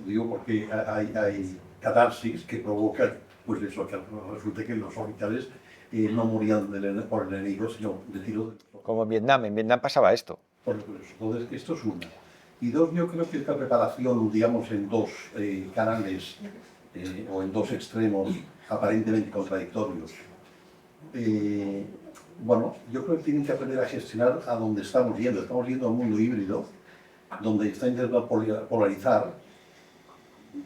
Digo porque hay catarsis que provocan, pues eso, que resulta que los oficiales no morían por el enemigo, sino de tiros de... Como en Vietnam pasaba esto. Entonces, esto es una. Y dos, yo creo que esta preparación, digamos, en dos canales o en dos extremos aparentemente contradictorios, bueno, yo creo que tienen que aprender a gestionar a donde estamos yendo. Estamos yendo a un mundo híbrido, donde está intentando polarizar,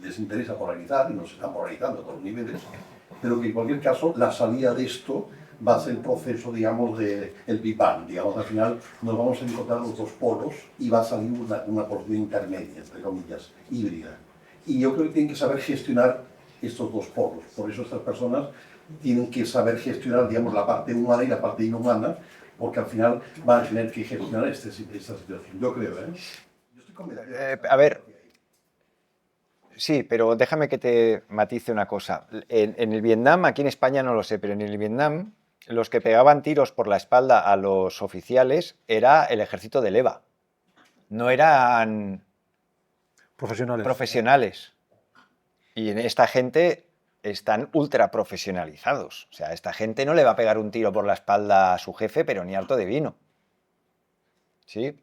les interesa polarizar y nos están polarizando a todos los niveles, pero que en cualquier caso la salida de esto va a ser el proceso, digamos, del Big Bang. Digamos, al final nos vamos a encontrar los dos polos y va a salir una porción intermedia, entre comillas, híbrida. Y yo creo que tienen que saber gestionar estos dos polos. Por eso estas personas tienen que saber gestionar, digamos, la parte humana y la parte inhumana, porque al final van a tener que gestionar esta situación. Yo creo, ¿eh? Yo estoy convencido. A ver, sí, pero déjame que te matice una cosa. En el Vietnam, aquí en España no lo sé, pero en el Vietnam los que pegaban tiros por la espalda a los oficiales era el ejército de leva. No eran profesionales. Y en esta gente están ultra profesionalizados. O sea, esta gente no le va a pegar un tiro por la espalda a su jefe, pero ni harto de vino. ¿Sí?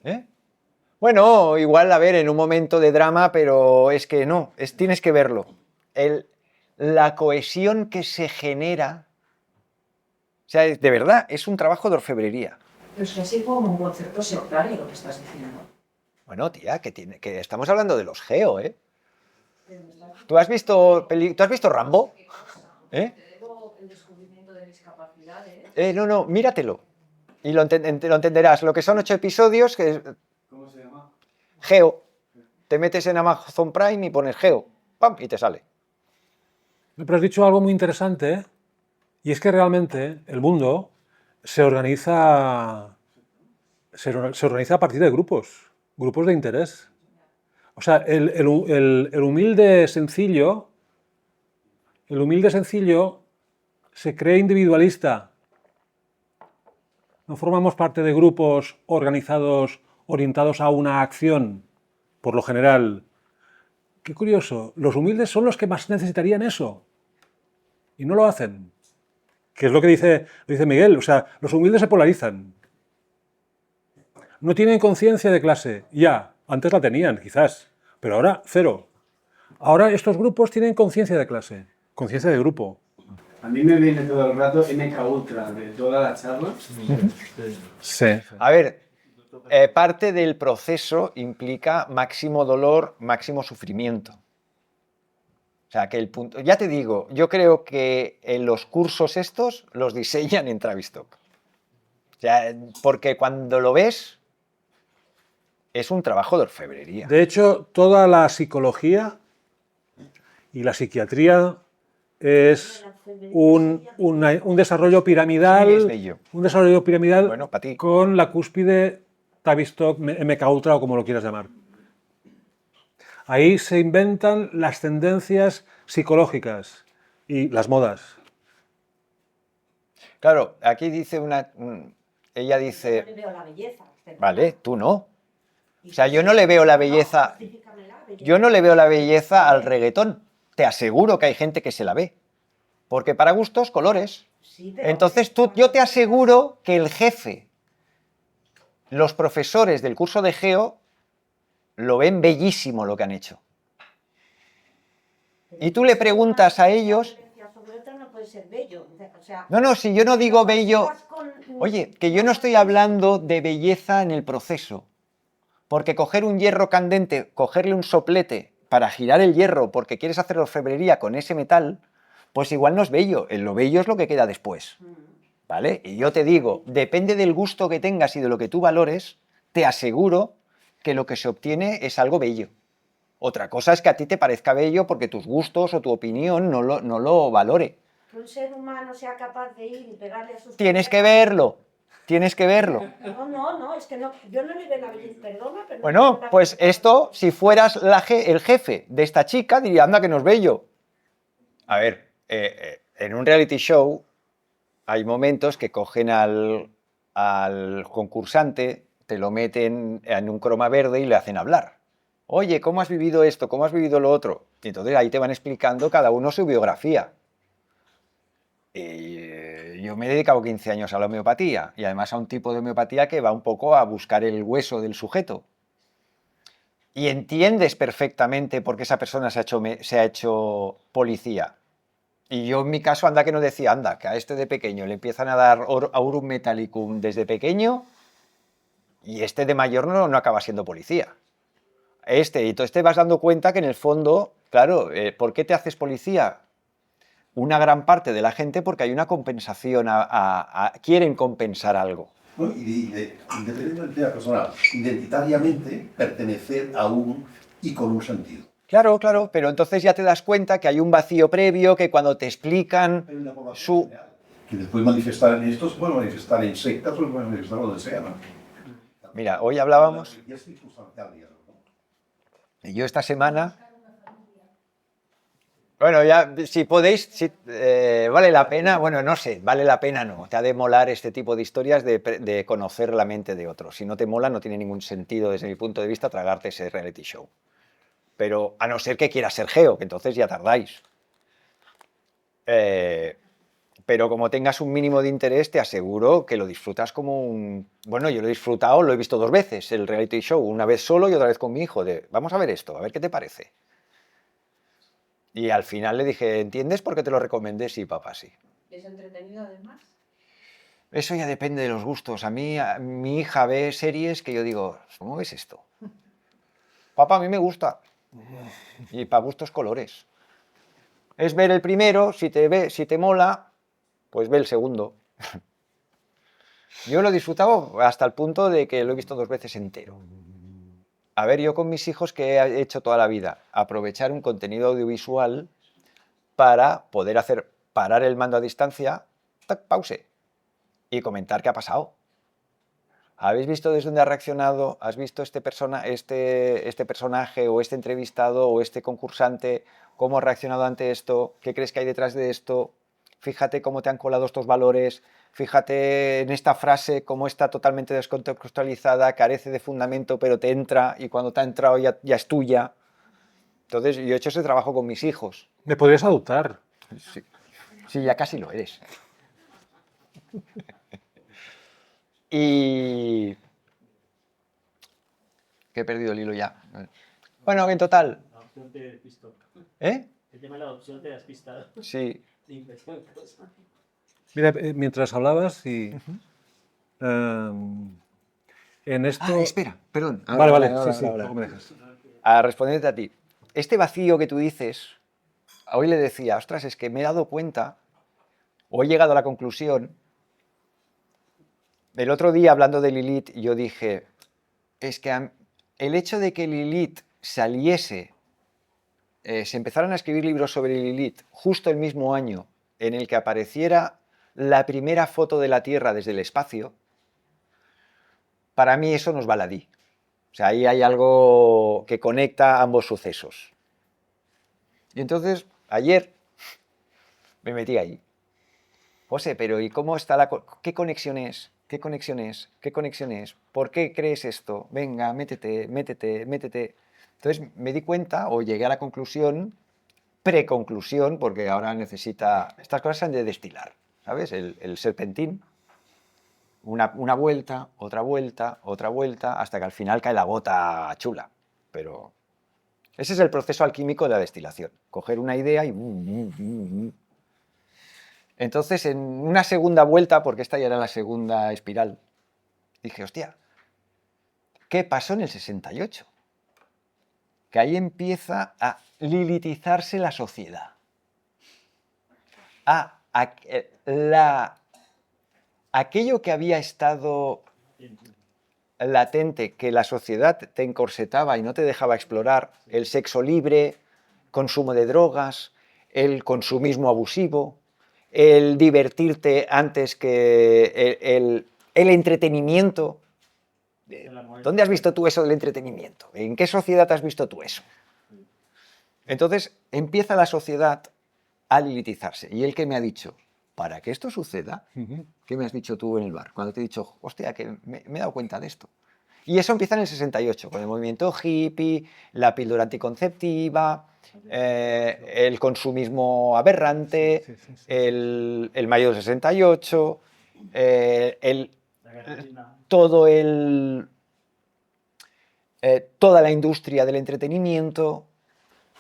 ¿Eh? Bueno, igual, a ver, en un momento de drama, pero es que no, tienes que verlo. La cohesión que se genera, o sea, de verdad, es un trabajo de orfebrería. Pero es así como un concepto sectario lo que estás diciendo. Bueno, tía, que estamos hablando de los geo, ¿eh? ¿Tú has visto Rambo? ¿Eh? Te debo el descubrimiento de mis capacidades. No, míratelo. Y lo entenderás. Lo que son 8 episodios, ¿Cómo se llama? Geo. Te metes en Amazon Prime y pones Geo. ¡Pam! Y te sale. Pero has dicho algo muy interesante, y es que realmente el mundo se organiza a partir de grupos de interés. O sea, el humilde sencillo se cree individualista. No formamos parte de grupos organizados, orientados a una acción, por lo general. Qué curioso, los humildes son los que más necesitarían eso. Y no lo hacen. Que es lo que dice Miguel. O sea, los humildes se polarizan. No tienen conciencia de clase. Ya, antes la tenían, quizás. Pero ahora, cero. Ahora estos grupos tienen conciencia de clase. Conciencia de grupo. A mí me viene todo el rato MK Ultra de toda la charla. Sí. A ver, parte del proceso implica máximo dolor, máximo sufrimiento. O sea, que el punto... Ya te digo, yo creo que en los cursos estos los diseñan en Tavistock. O sea, porque cuando lo ves, es un trabajo de orfebrería. De hecho, toda la psicología y la psiquiatría es un desarrollo piramidal. Sí, es bello. Un desarrollo piramidal, Bueno, para ti. con la cúspide Tavistock, MK Ultra o como lo quieras llamar. Ahí se inventan las tendencias psicológicas y las modas. Claro, aquí dice ella Yo dice, le veo la belleza. vale, tú no. O sea, yo no le veo la belleza, yo no le veo la belleza al reggaetón. Te aseguro que hay gente que se la ve. Porque para gustos, colores. Sí, pero- Entonces yo te aseguro que el jefe, los profesores del curso de Geo, lo ven bellísimo lo que han hecho. Y tú le preguntas a ellos... Sobre otra no puede ser bello. O sea, No, si yo no digo bello... estás con- Oye, que yo no estoy hablando de belleza en el proceso. Porque coger un hierro candente, cogerle un soplete para girar el hierro porque quieres hacer orfebrería con ese metal, pues igual no es bello. Lo bello es lo que queda después. ¿Vale? Y yo te digo, depende del gusto que tengas y de lo que tú valores, te aseguro que lo que se obtiene es algo bello. Otra cosa es que a ti te parezca bello porque tus gustos o tu opinión no lo valore. que un ser humano sea capaz de ir y pegarle a sus... Tienes que verlo, tienes que verlo. No, es que no, yo no le veo la belleza, perdona, pero... no Bueno, le veo la pues belleza. esto, si fueras el jefe de esta chica, diría, anda que no es bello. A ver, en un reality show hay momentos que cogen al concursante, te lo meten en un croma verde y le hacen hablar. Oye, ¿cómo has vivido esto? ¿Cómo has vivido lo otro? Y entonces ahí te van explicando cada uno su biografía. Yo me he dedicado 15 años a la homeopatía y además a un tipo de homeopatía que va un poco a buscar el hueso del sujeto. Y entiendes perfectamente por qué esa persona se ha hecho policía. Y yo en mi caso, anda que no decía, anda, que a este de pequeño le empiezan a dar aurum metallicum desde pequeño y este de mayor no acaba siendo policía. Y entonces te vas dando cuenta que en el fondo, claro, ¿por qué te haces policía? Una gran parte de la gente porque hay una compensación, quieren compensar algo. ¿No? Independientemente del tema personal, identitariamente pertenecer a un y con un sentido. Claro, pero entonces ya te das cuenta que hay un vacío previo, que cuando te explican Hay una población real, que después manifestar en esto, se puede manifestar en sectas, o se puede manifestar donde sea, ¿no? Mira, hoy hablábamos, Y es circunstancial, digamos, ¿no? y yo esta semana... Bueno, ya, si podéis, vale la pena, bueno, no sé, vale la pena no, te ha de molar este tipo de historias de conocer la mente de otros. Si no te mola, no tiene ningún sentido desde mi punto de vista tragarte ese reality show. Pero a no ser que quieras ser geo, que entonces ya tardáis. Pero como tengas un mínimo de interés, te aseguro que lo disfrutas como un... Bueno, yo lo he disfrutado, lo he visto 2 veces, el reality show, una vez solo y otra vez con mi hijo, vamos a ver esto, a ver qué te parece. Y al final le dije, ¿entiendes por qué te lo recomendé? Sí, papá, sí. ¿Es entretenido además? Eso ya depende de los gustos. Mi hija ve series que yo digo, ¿cómo ves esto? Papá, a mí me gusta. Y para gustos colores. Es ver el primero, si te mola, pues ve el segundo. Yo lo he disfrutado hasta el punto de que lo he visto 2 veces entero. A ver, yo con mis hijos, ¿qué he hecho toda la vida? Aprovechar un contenido audiovisual para poder parar el mando a distancia, tac, pause, y comentar qué ha pasado. ¿Habéis visto desde dónde ha reaccionado? ¿Has visto este personaje o este entrevistado o este concursante? ¿Cómo ha reaccionado ante esto? ¿Qué crees que hay detrás de esto? Fíjate cómo te han colado estos valores. Fíjate en esta frase, cómo está totalmente descontextualizada, carece de fundamento, pero te entra y cuando te ha entrado ya es tuya. Entonces, yo he hecho ese trabajo con mis hijos. ¿Me podrías adoptar? Sí, ya casi lo eres. Y... que he perdido el hilo ya. Bueno, en total... La opción te despistó. ¿Eh? El tema de la opción te despistado. Sí. Mira, mientras hablabas y... en esto... Ah, espera, perdón. Vale, Ahora, sí, ahora. luego me dejas. A responderte a ti. Este vacío que tú dices, hoy le decía, ostras, es que me he dado cuenta, o he llegado a la conclusión, el otro día hablando de Lilith, yo dije, es que el hecho de que Lilith saliese, se empezaron a escribir libros sobre Lilith justo el mismo año en el que apareciera la primera foto de la Tierra desde el espacio, para mí eso nos baladí. O sea, ahí hay algo que conecta ambos sucesos. Y entonces, ayer me metí ahí. José, pero ¿y cómo está qué conexión es? ¿Qué conexión es? ¿Qué conexión es? ¿Por qué crees esto? Venga, métete. Entonces me di cuenta, o llegué a la conclusión, preconclusión, porque ahora estas cosas se han de destilar, ¿sabes? El serpentín. Una vuelta, otra vuelta, hasta que al final cae la gota chula. Pero ese es el proceso alquímico de la destilación. Coger una idea y... Entonces, en una segunda vuelta, porque esta ya era la segunda espiral, dije, hostia, ¿qué pasó en el 68? Que ahí empieza a lilitizarse la sociedad. Aquello que había estado latente, que la sociedad te encorsetaba y no te dejaba explorar, el sexo libre, consumo de drogas, el consumismo abusivo, el divertirte antes que el entretenimiento. ¿Dónde has visto tú eso del entretenimiento? ¿En qué sociedad has visto tú eso? Entonces empieza la sociedad a lilitizarse. Y él que me ha dicho, para que esto suceda, ¿qué me has dicho tú en el bar? Cuando te he dicho, hostia, que me he dado cuenta de esto. Y eso empieza en el 68, con el movimiento hippie, la píldora anticonceptiva, el consumismo aberrante, el mayo del 68, todo toda la industria del entretenimiento.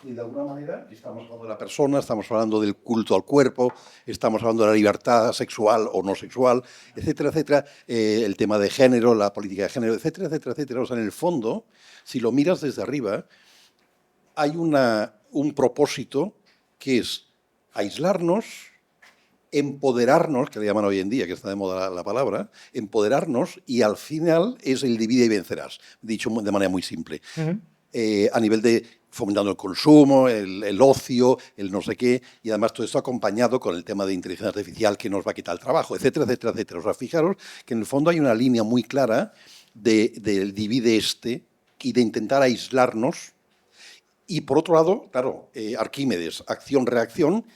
Y de alguna manera estamos hablando de la persona, estamos hablando del culto al cuerpo, estamos hablando de la libertad sexual o no sexual, etcétera, etcétera, el tema de género, la política de género, etcétera, etcétera, etcétera. O sea, en el fondo, si lo miras desde arriba, hay un propósito que es aislarnos, empoderarnos, que le llaman hoy en día, que está de moda la palabra, empoderarnos, y al final es el divide y vencerás, dicho de manera muy simple. A nivel de fomentando el consumo, el ocio, el no sé qué, y además todo esto acompañado con el tema de inteligencia artificial que nos va a quitar el trabajo, etcétera, etcétera, etcétera. O sea, fijaros que en el fondo hay una línea muy clara del divide y de intentar aislarnos. Y por otro lado, claro, Arquímedes, acción-reacción,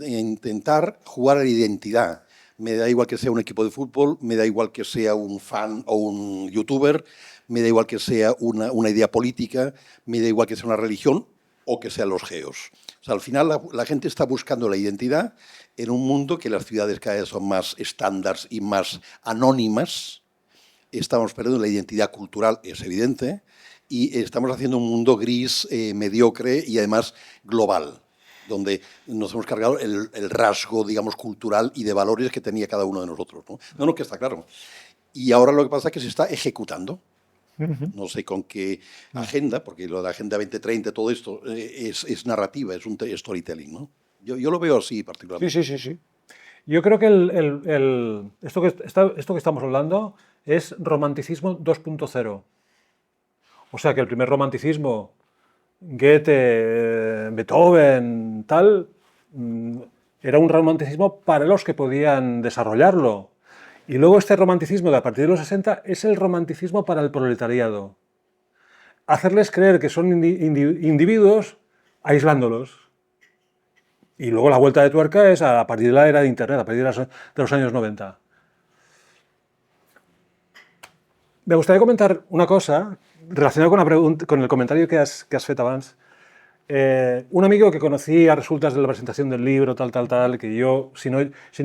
intentar jugar a la identidad. Me da igual que sea un equipo de fútbol, me da igual que sea un fan o un youtuber, me da igual que sea una idea política, me da igual que sea una religión o que sean los geos. O sea, al final la gente está buscando la identidad en un mundo que las ciudades cada vez son más estándares y más anónimas. Estamos perdiendo la identidad cultural, es evidente, y estamos haciendo un mundo gris, mediocre y además global, donde nos hemos cargado el rasgo, digamos, cultural y de valores que tenía cada uno de nosotros. No, que está claro. Y ahora lo que pasa es que se está ejecutando. No sé con qué agenda, porque lo de la Agenda 2030, todo esto es narrativa, es un storytelling, ¿no? Yo lo veo así particularmente. Sí. Yo creo que esto que estamos hablando es romanticismo 2.0. O sea que el primer romanticismo, Goethe, Beethoven, tal, era un romanticismo para los que podían desarrollarlo. Y luego este romanticismo de a partir de los 60 es el romanticismo para el proletariado. Hacerles creer que son individuos aislándolos. Y luego la vuelta de tuerca es a partir de la era de Internet, a partir de los años 90. Me gustaría comentar una cosa relacionada con el comentario que has fet abans. Un amigo que conocí a resultas de la presentación del libro, tal, que yo, si no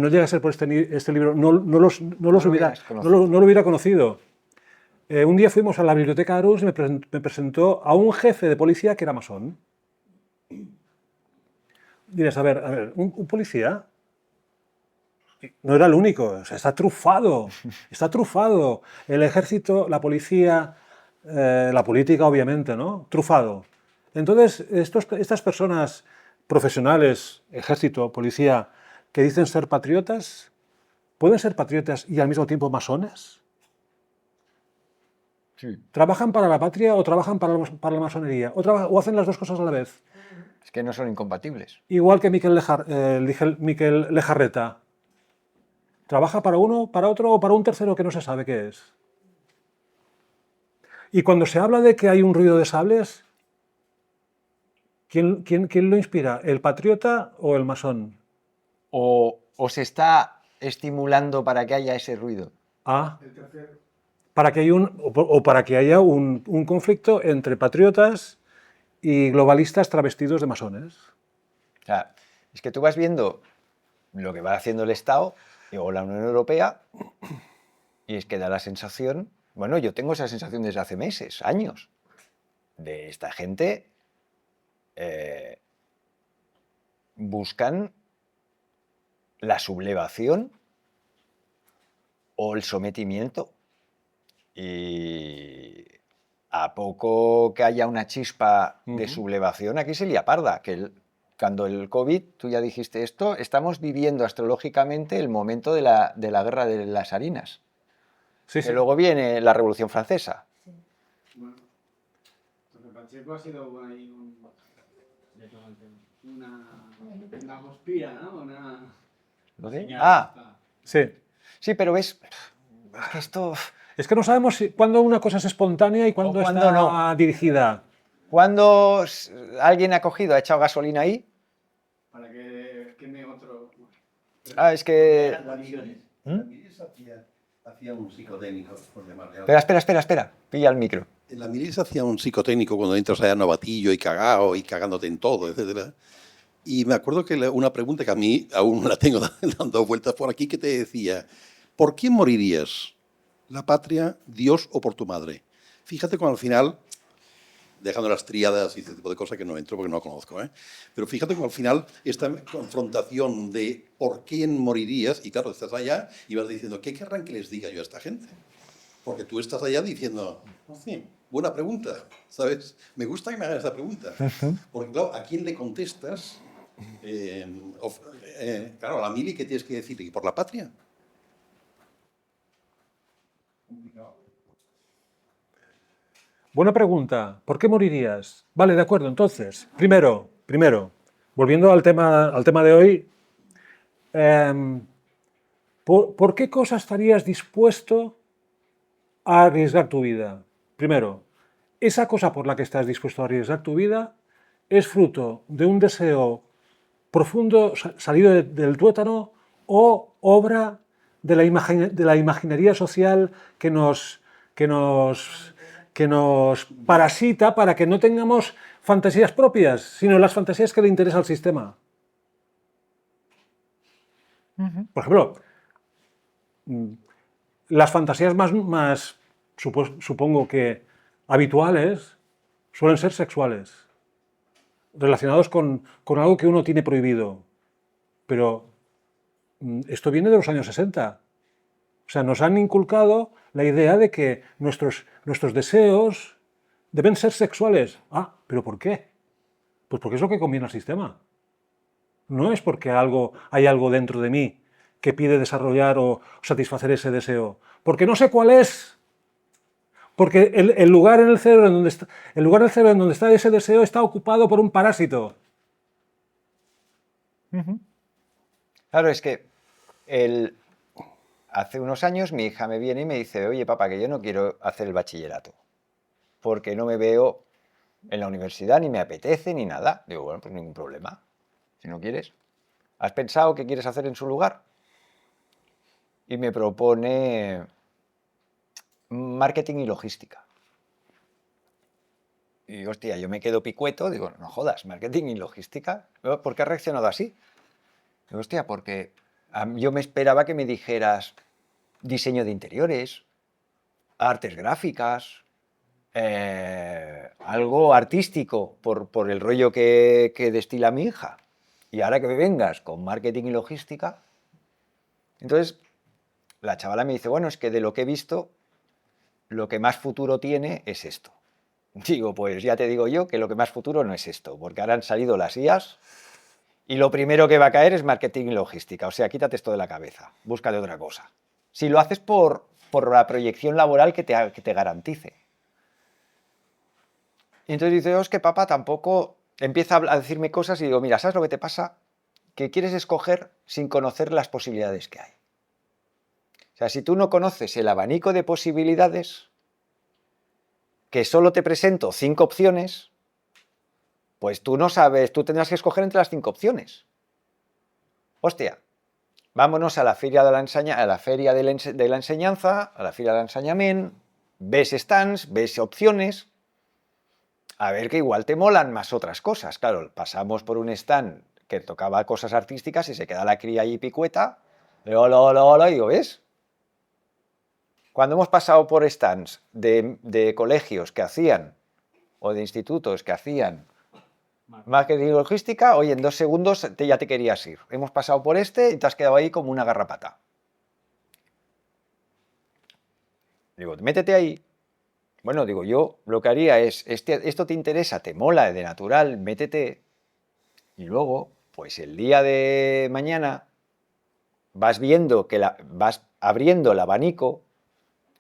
llega a ser por este libro, no lo hubiera conocido. Un día fuimos a la biblioteca de Arús y me presentó a un jefe de policía que era masón. Dirás, a ver, un policía no era el único, o sea, está trufado. El ejército, la policía, la política, obviamente, ¿no? Trufado. Entonces, estas personas profesionales, ejército, policía, que dicen ser patriotas, ¿pueden ser patriotas y al mismo tiempo masones? Sí. ¿Trabajan para la patria o trabajan para la masonería? ¿O hacen las dos cosas a la vez? Es que no son incompatibles. Igual que Miquel Lejarreta. ¿Trabaja para uno, para otro o para un tercero que no se sabe qué es? Y cuando se habla de que hay un ruido de sables, ¿quién lo inspira? ¿El patriota o el masón? O se está estimulando para que haya ese ruido. Para que haya un conflicto entre patriotas y globalistas travestidos de masones. O sea, es que tú vas viendo lo que va haciendo el Estado o la Unión Europea y es que da la sensación, bueno, yo tengo esa sensación desde hace meses, años, de esta gente buscan la sublevación o el sometimiento. Y a poco que haya una chispa de sublevación, aquí se lía parda. Cuando el COVID, tú ya dijiste esto, estamos viviendo astrológicamente el momento de la guerra de las harinas. Sí. Luego viene la Revolución Francesa. Bueno, entonces Pacheco ha sido ahí una conspira, ¿no? Una ¿Lo de? señal. Ah, Sí. sí, pero ves, es que esto... Es que no sabemos cuándo una cosa es espontánea y cuándo cuándo está no. dirigida. Cuando alguien ha cogido, ha echado gasolina ahí, Para que queme otro. es que... La milicia hacía un psicotécnico, por llamarle algo. Espera, pilla el micro. En la milicia hacía un psicotécnico cuando entras allá novatillo y cagao y cagándote en todo, etcétera. Y me acuerdo que una pregunta que a mí aún la tengo dando vueltas por aquí, que te decía, ¿por quién morirías? ¿La patria, Dios o por tu madre? Fíjate cómo al final, dejando las tríadas y este tipo de cosas que no entro porque no lo conozco, pero fíjate cómo al final esta confrontación de por quién morirías, y claro, estás allá y vas diciendo, ¿qué querrán que les diga yo a esta gente? Porque tú estás allá diciendo, sí, buena pregunta, ¿sabes? Me gusta que me hagan esta pregunta. Porque claro, ¿a quién le contestas? Claro, a la mili, ¿qué tienes que decir? ¿Y por la patria? Buena pregunta. ¿Por qué morirías? Vale, de acuerdo. Entonces, primero, volviendo al tema de hoy, ¿por qué cosa estarías dispuesto a arriesgar tu vida? Primero, esa cosa por la que estás dispuesto a arriesgar tu vida es fruto de un deseo profundo salido del tuétano o obra de la imaginería social que nos parasita para que no tengamos fantasías propias, sino las fantasías que le interesa al sistema. Por ejemplo, las fantasías más supongo que habituales suelen ser sexuales, relacionados con algo que uno tiene prohibido. Pero esto viene de los años 60. O sea, nos han inculcado la idea de que nuestros deseos deben ser sexuales. Ah, ¿pero por qué? Pues porque es lo que conviene al sistema. No es porque hay algo dentro de mí que pide desarrollar o satisfacer ese deseo. Porque no sé cuál es. Porque el lugar en el cerebro en donde está ese deseo está ocupado por un parásito. Claro, es que hace unos años mi hija me viene y me dice, oye papá, que yo no quiero hacer el bachillerato, porque no me veo en la universidad, ni me apetece, ni nada. Digo, bueno, pues ningún problema, si no quieres. ¿Has pensado qué quieres hacer en su lugar? Y me propone marketing y logística. Y hostia, yo me quedo picueto, digo, no jodas, marketing y logística. ¿Por qué has reaccionado así? Digo, hostia, porque yo me esperaba que me dijeras diseño de interiores, artes gráficas, algo artístico por el rollo que destila mi hija. Y ahora que me vengas con marketing y logística. Entonces, la chavala me dice, bueno, es que de lo que he visto, lo que más futuro tiene es esto. Digo, pues ya te digo yo que lo que más futuro no es esto, porque ahora han salido las IAs y lo primero que va a caer es marketing y logística. O sea, quítate esto de la cabeza, búscate otra cosa. Si lo haces por la proyección laboral que te garantice. Y entonces dice, es que papá tampoco empieza a decirme cosas y digo, mira, ¿sabes lo que te pasa? Que quieres escoger sin conocer las posibilidades que hay. O sea, si tú no conoces el abanico de posibilidades, que solo te presento 5 opciones, pues tú no sabes, tú tendrás que escoger entre las 5 opciones. Hostia, vámonos a la feria de la enseñanza, a la feria del enseñamiento, ves stands, ves opciones, a ver que igual te molan más otras cosas. Claro, pasamos por un stand que tocaba cosas artísticas y se queda la cría allí picueta, hola, y digo, ¿ves? Cuando hemos pasado por stands de colegios que hacían, o de institutos que hacían marketing y logística, oye, en 2 segundos ya te querías ir. Hemos pasado por este y te has quedado ahí como una garrapata. Digo, métete ahí. Bueno, digo, yo lo que haría es, esto te interesa, te mola de natural, métete. Y luego, pues el día de mañana, vas viendo que vas abriendo el abanico.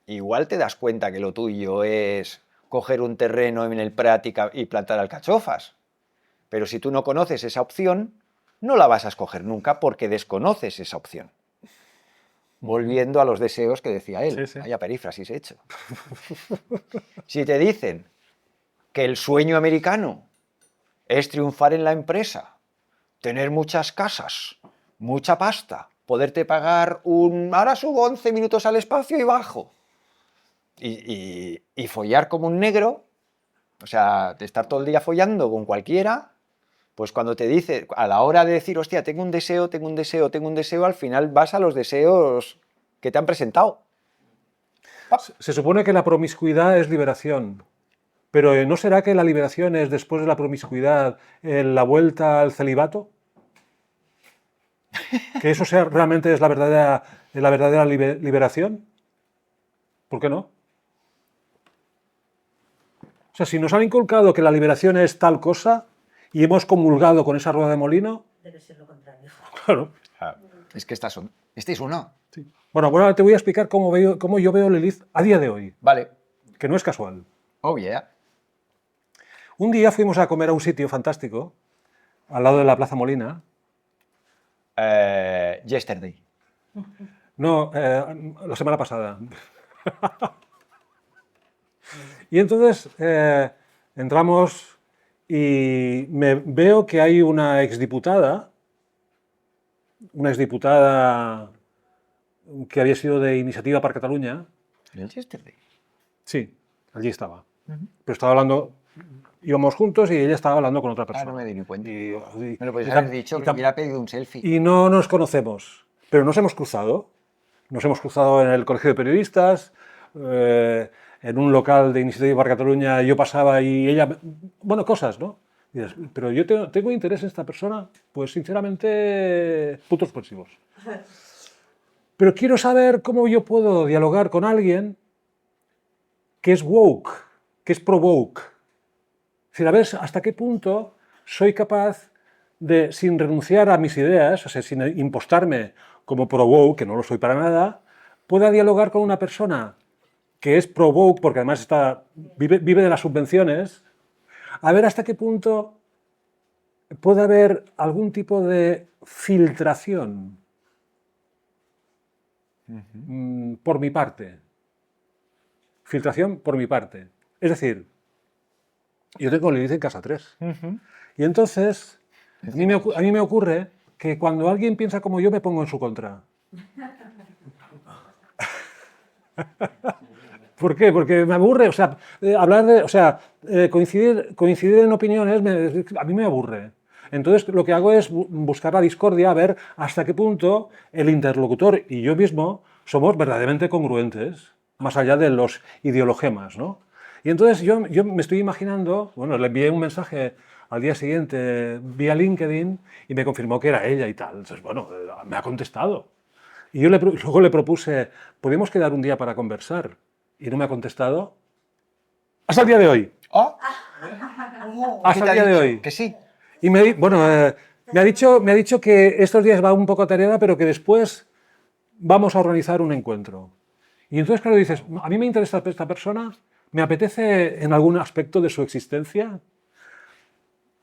Igual te das cuenta que lo tuyo es coger un terreno en el Prat y plantar alcachofas. Pero si tú no conoces esa opción, no la vas a escoger nunca porque desconoces esa opción. Volviendo a los deseos que decía él. Sí, sí. Vaya perífrasis he hecho. Si te dicen que el sueño americano es triunfar en la empresa, tener muchas casas, mucha pasta, poderte pagar ahora subo 11 minutos al espacio y bajo. Y follar como un negro, o sea, de estar todo el día follando con cualquiera, pues cuando te dice, a la hora de decir, hostia, tengo un deseo, tengo un deseo, tengo un deseo, al final vas a los deseos que te han presentado. Se supone que la promiscuidad es liberación, pero ¿no será que la liberación es después de la promiscuidad la vuelta al celibato? ¿Que eso realmente es la verdadera liberación? ¿Por qué no? O sea, si nos han inculcado que la liberación es tal cosa y hemos comulgado con esa rueda de molino... Debe ser lo contrario. Claro. Es que este es uno. Sí. Bueno, te voy a explicar cómo yo veo Lilith a día de hoy, Vale. que no es casual. Oh, yeah. Un día fuimos a comer a un sitio fantástico, al lado de la Plaza Molina. Yesterday. No, la semana pasada. Y entonces entramos y veo que hay una exdiputada que había sido de Iniciativa per Catalunya. ¿El Yesterday? Sí, allí estaba. Pero estaba hablando, íbamos juntos y ella estaba hablando con otra persona. Ah, no me di ni cuenta. Y- Me lo podías y haber dicho, que me hubiera pedido un selfie. y no nos conocemos, pero nos hemos cruzado. Nos hemos cruzado en el Colegio de Periodistas, en un local de Iniciativa per Catalunya yo pasaba y ella... Bueno, cosas, ¿no? Y dices, pero yo tengo interés en esta persona, pues sinceramente, puntos suspensivos. Pero quiero saber cómo yo puedo dialogar con alguien que es woke, que es pro-woke. Es decir, a ver hasta qué punto soy capaz de, sin renunciar a mis ideas, o sea, sin impostarme como pro-woke, que no lo soy para nada, pueda dialogar con una persona que es pro-woke, porque además vive de las subvenciones, a ver hasta qué punto puede haber algún tipo de filtración por mi parte. Filtración por mi parte. Es decir, yo tengo Lilith en casa 3. Y entonces, a mí me ocurre que cuando alguien piensa como yo, me pongo en su contra. ¿Por qué? Porque me aburre, o sea, coincidir en opiniones a mí me aburre. Entonces lo que hago es buscar la discordia, a ver hasta qué punto el interlocutor y yo mismo somos verdaderamente congruentes, más allá de los ideologemas, ¿no? Y entonces yo me estoy imaginando, bueno, le envié un mensaje al día siguiente vía LinkedIn y me confirmó que era ella y tal. Entonces, bueno, me ha contestado. Y yo luego le propuse, ¿podemos quedar un día para conversar? Y no me ha contestado hasta el día de hoy. Oh. Hasta el día de hoy. Que sí. Y me ha dicho que estos días va un poco atareada, pero que después vamos a organizar un encuentro. Y entonces, claro, dices, a mí me interesa esta persona, me apetece en algún aspecto de su existencia.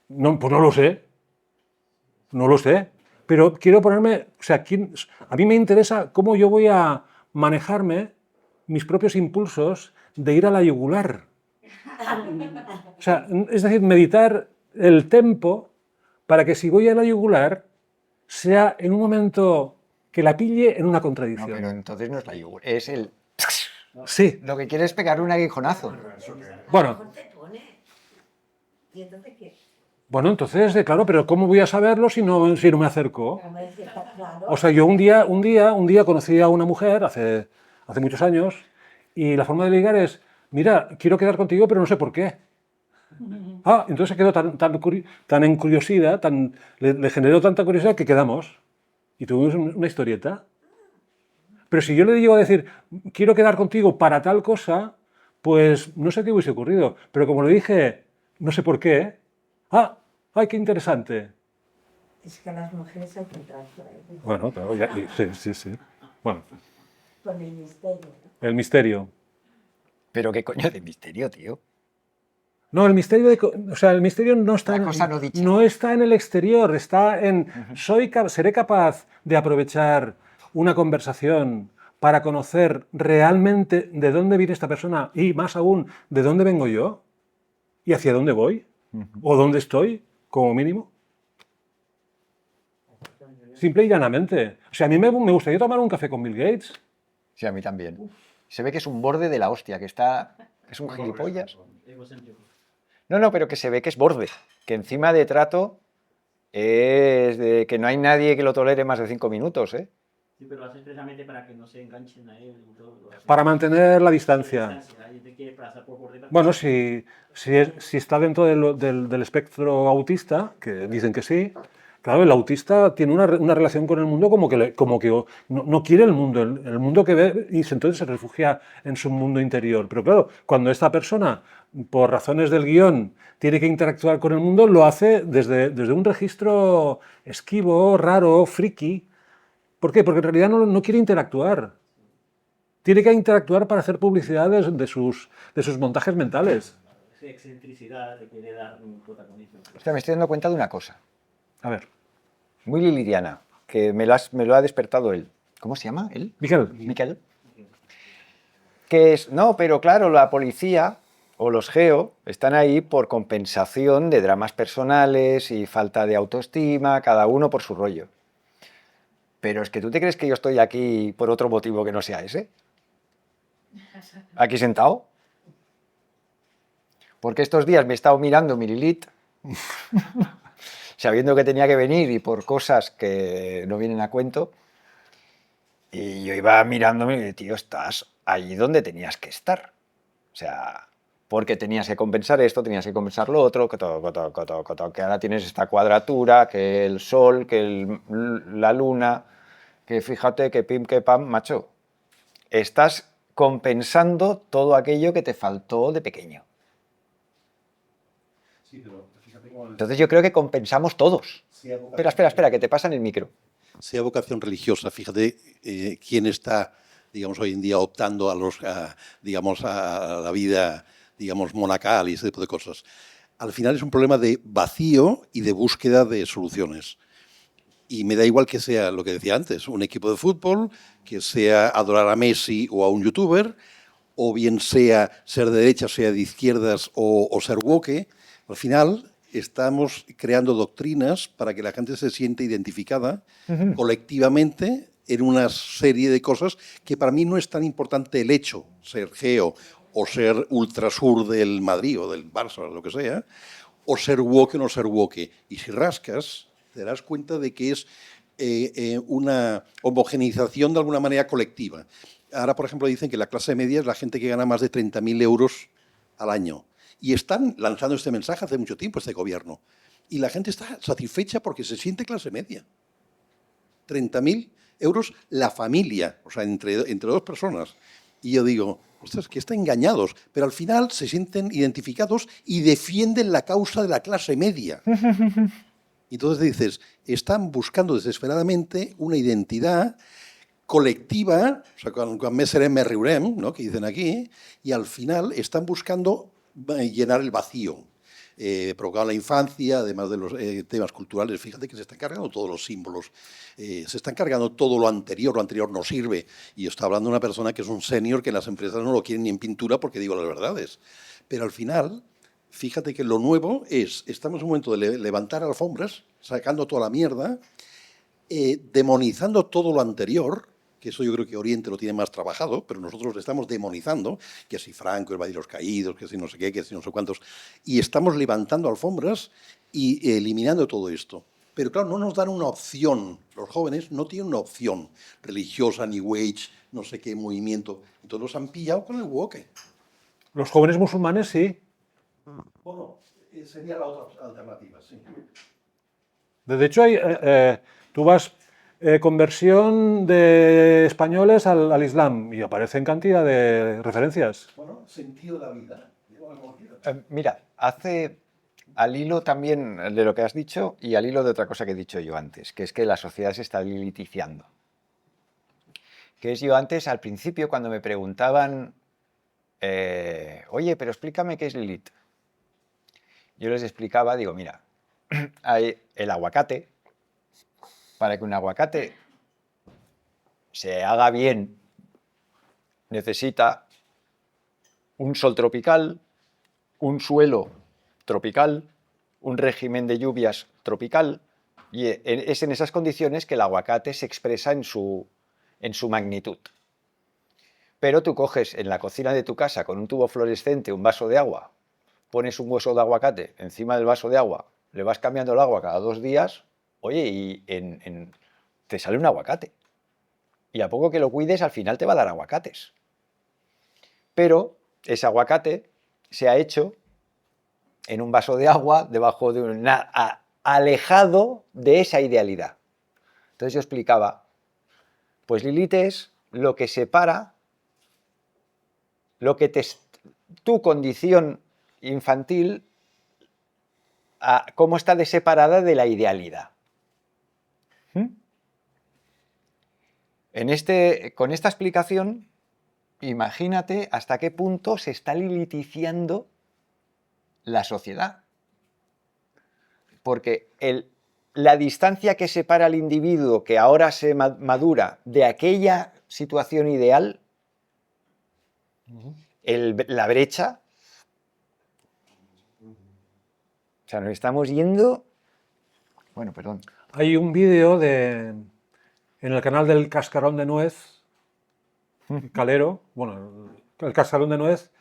No, pues no lo sé. No lo sé. Pero quiero ponerme, o sea, a mí me interesa cómo yo voy a manejarme mis propios impulsos de ir a la yugular. O sea, es decir, meditar el tempo para que si voy a la yugular sea en un momento que la pille en una No, contradicción. pero entonces no es la yogur, es el... Sí, Lo que quiere es pegar un aguijonazo. bueno, Mejor te pone. ¿Y entonces qué? bueno, entonces, claro, pero ¿cómo voy a saberlo si no me acerco? Como decir, está claro. O sea, yo un día conocí a una mujer hace muchos años y la forma de ligar es, mira, quiero quedar contigo, pero no sé por qué. Ah, entonces se quedó tan en curiosidad, le generó tanta curiosidad que quedamos. Y tuvimos una historieta. Pero si yo le digo a decir, quiero quedar contigo para tal cosa, pues no sé qué hubiese ocurrido. Pero como le dije, no sé por qué, ¡ay, qué interesante! Es que a las mujeres hay que entrar por ahí. Bueno, claro, sí. Bueno, Con el misterio. ¿No? el misterio. Pero qué coño de misterio, tío. No, el misterio, o sea, el misterio no está, La cosa no dicha. no está en el exterior, está en seré capaz de aprovechar una conversación para conocer realmente de dónde viene esta persona y más aún de dónde vengo yo y hacia dónde voy o dónde estoy, como mínimo. Simple y llanamente. O sea, a mí me gustaría tomar un café con Bill Gates. Sí, a mí también. Se ve que es un borde de la hostia, que es un gilipollas. Egocéntrico. No, pero que se ve que es borde, que encima de trato es de que no hay nadie que lo tolere más de 5 minutos, ¿eh? Sí, pero lo haces precisamente para que no se enganchen a él. Y todo, lo haces Para mantener la a distancia. distancia, y te quiere pasar por arriba. Bueno, si está dentro del espectro autista, que dicen que sí, claro, el autista tiene una relación con el mundo como que no quiere el mundo que ve y entonces se refugia en su mundo interior. Pero claro, cuando esta persona, por razones del guión, tiene que interactuar con el mundo, lo hace desde un registro esquivo, raro, friki. ¿Por qué? Porque en realidad no quiere interactuar. Tiene que interactuar para hacer publicidad de sus montajes mentales. Esa excentricidad le quiere dar un protagonismo. Hostia, me estoy dando cuenta de una cosa, A ver, muy liliana, que me lo ha despertado él. ¿Cómo se llama él? Miquel. Que es, no, pero claro, la policía o los geo están ahí por compensación de dramas personales y falta de autoestima, cada uno por su rollo. Pero es que tú te crees que yo estoy aquí por otro motivo que no sea ese. Aquí sentado. Porque estos días me he estado mirando mi Lilith, sabiendo que tenía que venir y por cosas que no vienen a cuento. Y yo iba mirándome y digo, tío, estás allí donde tenías que estar. O sea, porque tenías que compensar esto, tenías que compensar lo otro, que ahora tienes esta cuadratura, que el sol, que la luna, que fíjate que pim, que pam, macho. Estás compensando todo aquello que te faltó de pequeño. Sí, pero fíjate cómo Entonces yo creo que compensamos todos. sea vocación, Espera, que te pasan el micro. sea vocación religiosa, fíjate quién está, digamos, hoy en día optando digamos, a la vida, digamos, monacal y ese tipo de cosas. Al final es un problema de vacío y de búsqueda de soluciones. Y me da igual que sea lo que decía antes, un equipo de fútbol, que sea adorar a Messi o a un youtuber, o bien sea ser de derecha, sea de izquierdas o ser woke. Al final estamos creando doctrinas para que la gente se sienta identificada colectivamente en una serie de cosas que para mí no es tan importante el hecho, ser geo o ser ultrasur del Madrid o del Barça o lo que sea, o ser woke o no ser woke. Y si rascas, te darás cuenta de que es una homogeneización de alguna manera colectiva. Ahora, por ejemplo, dicen que la clase media es la gente que gana más de 30.000 euros al año. Y están lanzando este mensaje hace mucho tiempo, este gobierno. Y la gente está satisfecha porque se siente clase media. 30.000 euros la familia, o sea, entre dos personas. Y yo digo, ostras, que están engañados, pero al final se sienten identificados y defienden la causa de la clase media. Y entonces dices, están buscando desesperadamente una identidad colectiva, o sea, con més serem més riurem, ¿no?, que dicen aquí, y al final están buscando llenar el vacío. Provocado la infancia, además de los temas culturales, fíjate que se están cargando todos los símbolos, se están cargando todo lo anterior no sirve. Y está hablando una persona que es un senior que las empresas no lo quieren ni en pintura porque digo las verdades. Pero al final, fíjate que lo nuevo estamos en un momento de levantar alfombras, sacando toda la mierda, demonizando todo lo anterior, que eso yo creo que Oriente lo tiene más trabajado, pero nosotros lo estamos demonizando, que si Franco, el Valle de los Caídos, que si no sé qué, que si no sé cuántos, y estamos levantando alfombras y eliminando todo esto. Pero claro, no nos dan una opción, los jóvenes no tienen una opción religiosa, ni wage, no sé qué movimiento, entonces los han pillado con el woke. Los jóvenes musulmanes sí. Bueno, sería la otra alternativa, sí. De hecho, tú vas conversión de españoles al Islam y aparecen cantidad de referencias. Bueno, sentido de la vida. Mira, al hilo también de lo que has dicho y al hilo de otra cosa que he dicho yo antes, que es que la sociedad se está lilitizando. Que es yo antes, al principio, cuando me preguntaban, oye, pero explícame qué es Lilith. yo les explicaba, digo, mira, hay el aguacate, para que un aguacate se haga bien, necesita un sol tropical, un suelo tropical, un régimen de lluvias tropical, y es en esas condiciones que el aguacate se expresa en su magnitud. Pero tú coges en la cocina de tu casa con un tubo fluorescente, un vaso de agua, pones un hueso de aguacate encima del vaso de agua, le vas cambiando el agua cada 2 días, oye, y te sale un aguacate. Y a poco que lo cuides, al final te va a dar aguacates. Pero ese aguacate se ha hecho en un vaso de agua, debajo de alejado de esa idealidad. Entonces yo explicaba, pues Lilith es lo que separa, tu condición infantil, cómo está de separada de la idealidad. Con esta explicación, imagínate hasta qué punto se está lilithiciando la sociedad. Porque la distancia que separa al individuo que ahora se madura de aquella situación ideal, la brecha, o sea, nos estamos yendo... Bueno, perdón. Hay un vídeo en el canal del Cascarón de Nuez, Calero, bueno, el Cascarón de Nuez,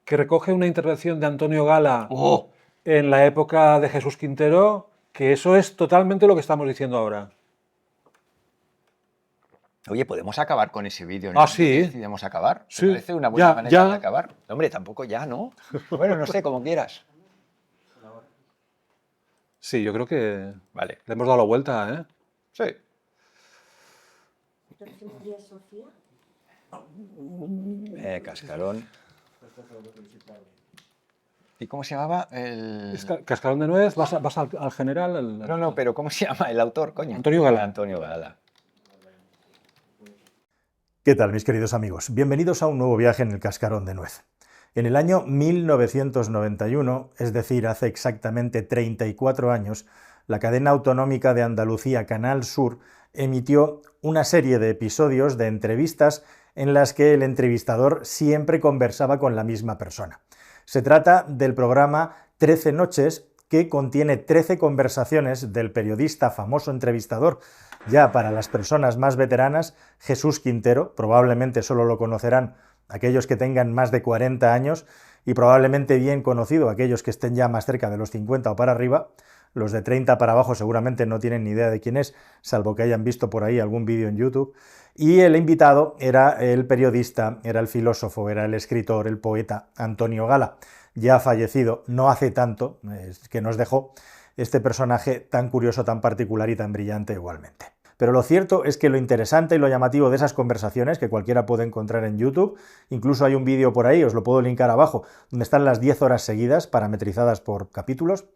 que recoge una intervención de Antonio Gala en la época de Jesús Quintero, que eso es totalmente lo que estamos diciendo ahora. Oye, ¿podemos acabar con ese vídeo? Ah, sí. ¿Decidimos acabar? ¿Te Sí. parece una buena manera Ya. de acabar? Hombre, tampoco ya, ¿no? Bueno, no sé, como quieras. Sí, yo creo que Vale. le hemos dado la vuelta, ¿eh? Sí. ¿Y Sofía? Cascarón. ¿Y cómo se llamaba? Es Cascarón de Nuez, vas al general... No, pero ¿cómo se llama el autor, coño? Antonio Gala. Antonio Gala. ¿Qué tal, mis queridos amigos? Bienvenidos a un nuevo viaje en el Cascarón de Nuez. En el año 1991, es decir, hace exactamente 34 años, la cadena autonómica de Andalucía, Canal Sur, emitió una serie de episodios de entrevistas en las que el entrevistador siempre conversaba con la misma persona. Se trata del programa 13 Noches, que contiene 13 conversaciones del periodista famoso entrevistador, ya para las personas más veteranas, Jesús Quintero. Probablemente solo lo conocerán aquellos que tengan más de 40 años y probablemente bien conocido aquellos que estén ya más cerca de los 50 o para arriba. Los de 30 para abajo seguramente no tienen ni idea de quién es, salvo que hayan visto por ahí algún vídeo en YouTube. Y el invitado era el periodista, era el filósofo, era el escritor, el poeta Antonio Gala, ya fallecido no hace tanto, que nos dejó este personaje tan curioso, tan particular y tan brillante igualmente. Pero lo cierto es que lo interesante y lo llamativo de esas conversaciones, que cualquiera puede encontrar en YouTube, incluso hay un vídeo por ahí, os lo puedo linkar abajo, donde están las 10 horas seguidas, parametrizadas por capítulos,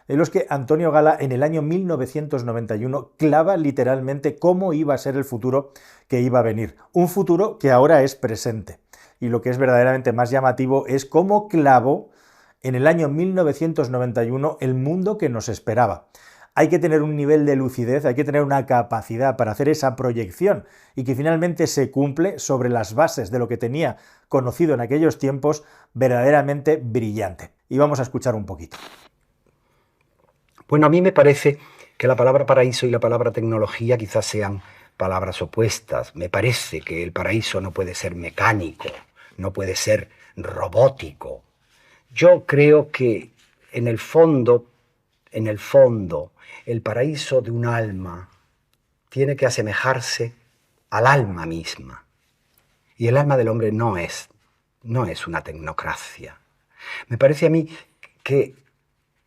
en los que Antonio Gala en el año 1991 clava literalmente cómo iba a ser el futuro que iba a venir. Un futuro que ahora es presente. Y lo que es verdaderamente más llamativo es cómo clavó en el año 1991 el mundo que nos esperaba. Hay que tener un nivel de lucidez, hay que tener una capacidad para hacer esa proyección y que finalmente se cumple sobre las bases de lo que tenía conocido en aquellos tiempos, verdaderamente brillante. Y vamos a escuchar un poquito. Bueno, a mí me parece que la palabra paraíso y la palabra tecnología quizás sean palabras opuestas. Me parece que el paraíso no puede ser mecánico, no puede ser robótico. Yo creo que en el fondo, el paraíso de un alma tiene que asemejarse al alma misma. Y el alma del hombre no es una tecnocracia. Me parece a mí que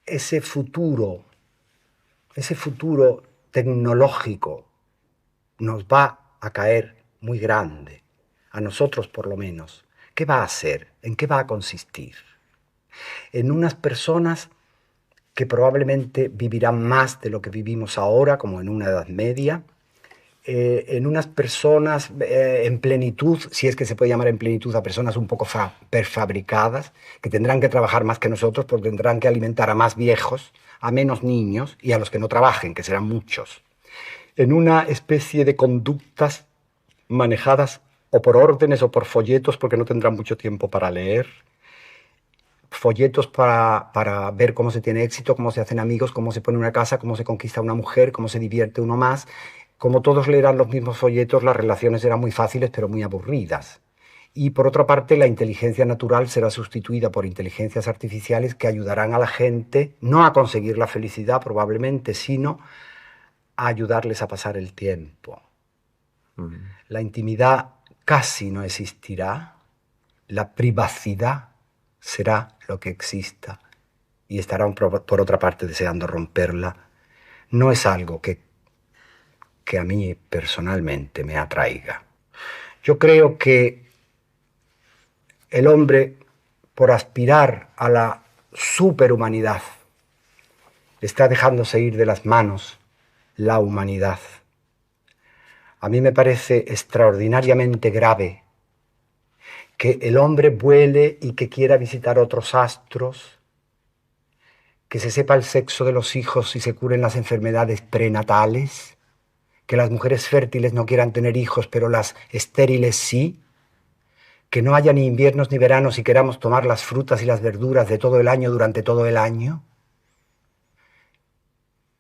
ese futuro tecnológico nos va a caer muy grande, a nosotros por lo menos. ¿Qué va a hacer? ¿En qué va a consistir? En unas personas que probablemente vivirán más de lo que vivimos ahora, como en una Edad Media, en unas personas en plenitud, si es que se puede llamar en plenitud a personas un poco prefabricadas, que tendrán que trabajar más que nosotros porque tendrán que alimentar a más viejos, a menos niños y a los que no trabajen, que serán muchos. En una especie de conductas manejadas o por órdenes o por folletos, porque no tendrán mucho tiempo para leer, folletos para ver cómo se tiene éxito, cómo se hacen amigos, cómo se pone una casa, cómo se conquista una mujer, cómo se divierte uno más. Como todos leerán los mismos folletos, las relaciones serán muy fáciles pero muy aburridas. Y por otra parte, la inteligencia natural será sustituida por inteligencias artificiales que ayudarán a la gente no a conseguir la felicidad probablemente, sino a ayudarles a pasar el tiempo. La intimidad casi no existirá, la privacidad será lo que exista y estarán por otra parte deseando romperla. No es algo que a mí personalmente me atraiga. Yo creo que el hombre, por aspirar a la superhumanidad, está dejándose ir de las manos la humanidad. A mí me parece extraordinariamente grave que el hombre vuele y que quiera visitar otros astros, que se sepa el sexo de los hijos y se curen las enfermedades prenatales, que las mujeres fértiles no quieran tener hijos, pero las estériles sí, que no haya ni inviernos ni veranos y queramos tomar las frutas y las verduras de todo el año durante todo el año,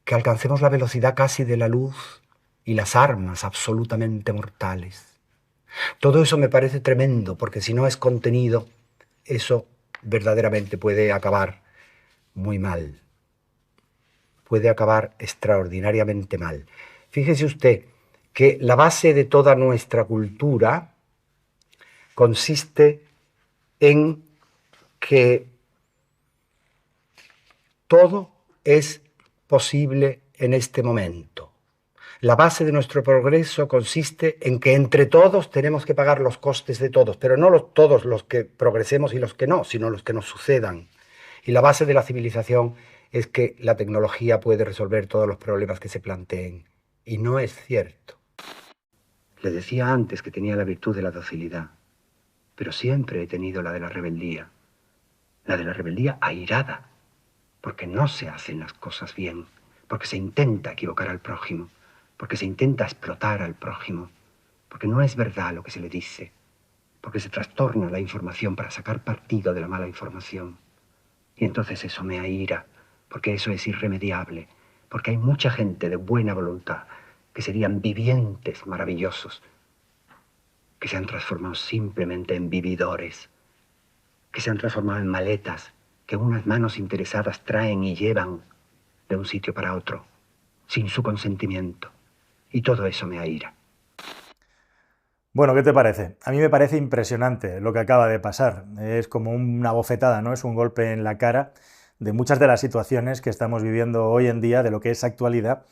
que alcancemos la velocidad casi de la luz y las armas absolutamente mortales. Todo eso me parece tremendo, porque si no es contenido, eso verdaderamente puede acabar muy mal. Puede acabar extraordinariamente mal. Fíjese usted que la base de toda nuestra cultura consiste en que todo es posible en este momento. La base de nuestro progreso consiste en que entre todos tenemos que pagar los costes de todos, pero no todos los que progresemos y los que no, sino los que nos sucedan. Y la base de la civilización es que la tecnología puede resolver todos los problemas que se planteen. Y no es cierto. Le decía antes que tenía la virtud de la docilidad, pero siempre he tenido la de la rebeldía airada, porque no se hacen las cosas bien, porque se intenta equivocar al prójimo, porque se intenta explotar al prójimo, porque no es verdad lo que se le dice, porque se trastorna la información para sacar partido de la mala información. Y entonces eso me aira, porque eso es irremediable, porque hay mucha gente de buena voluntad que serían vivientes maravillosos, que se han transformado simplemente en vividores, que se han transformado en maletas que unas manos interesadas traen y llevan de un sitio para otro, sin su consentimiento. Y todo eso me aira. Bueno, ¿qué te parece? A mí me parece impresionante lo que acaba de pasar. Es como una bofetada, ¿no? Es un golpe en la cara de muchas de las situaciones que estamos viviendo hoy en día, de lo que es actualidad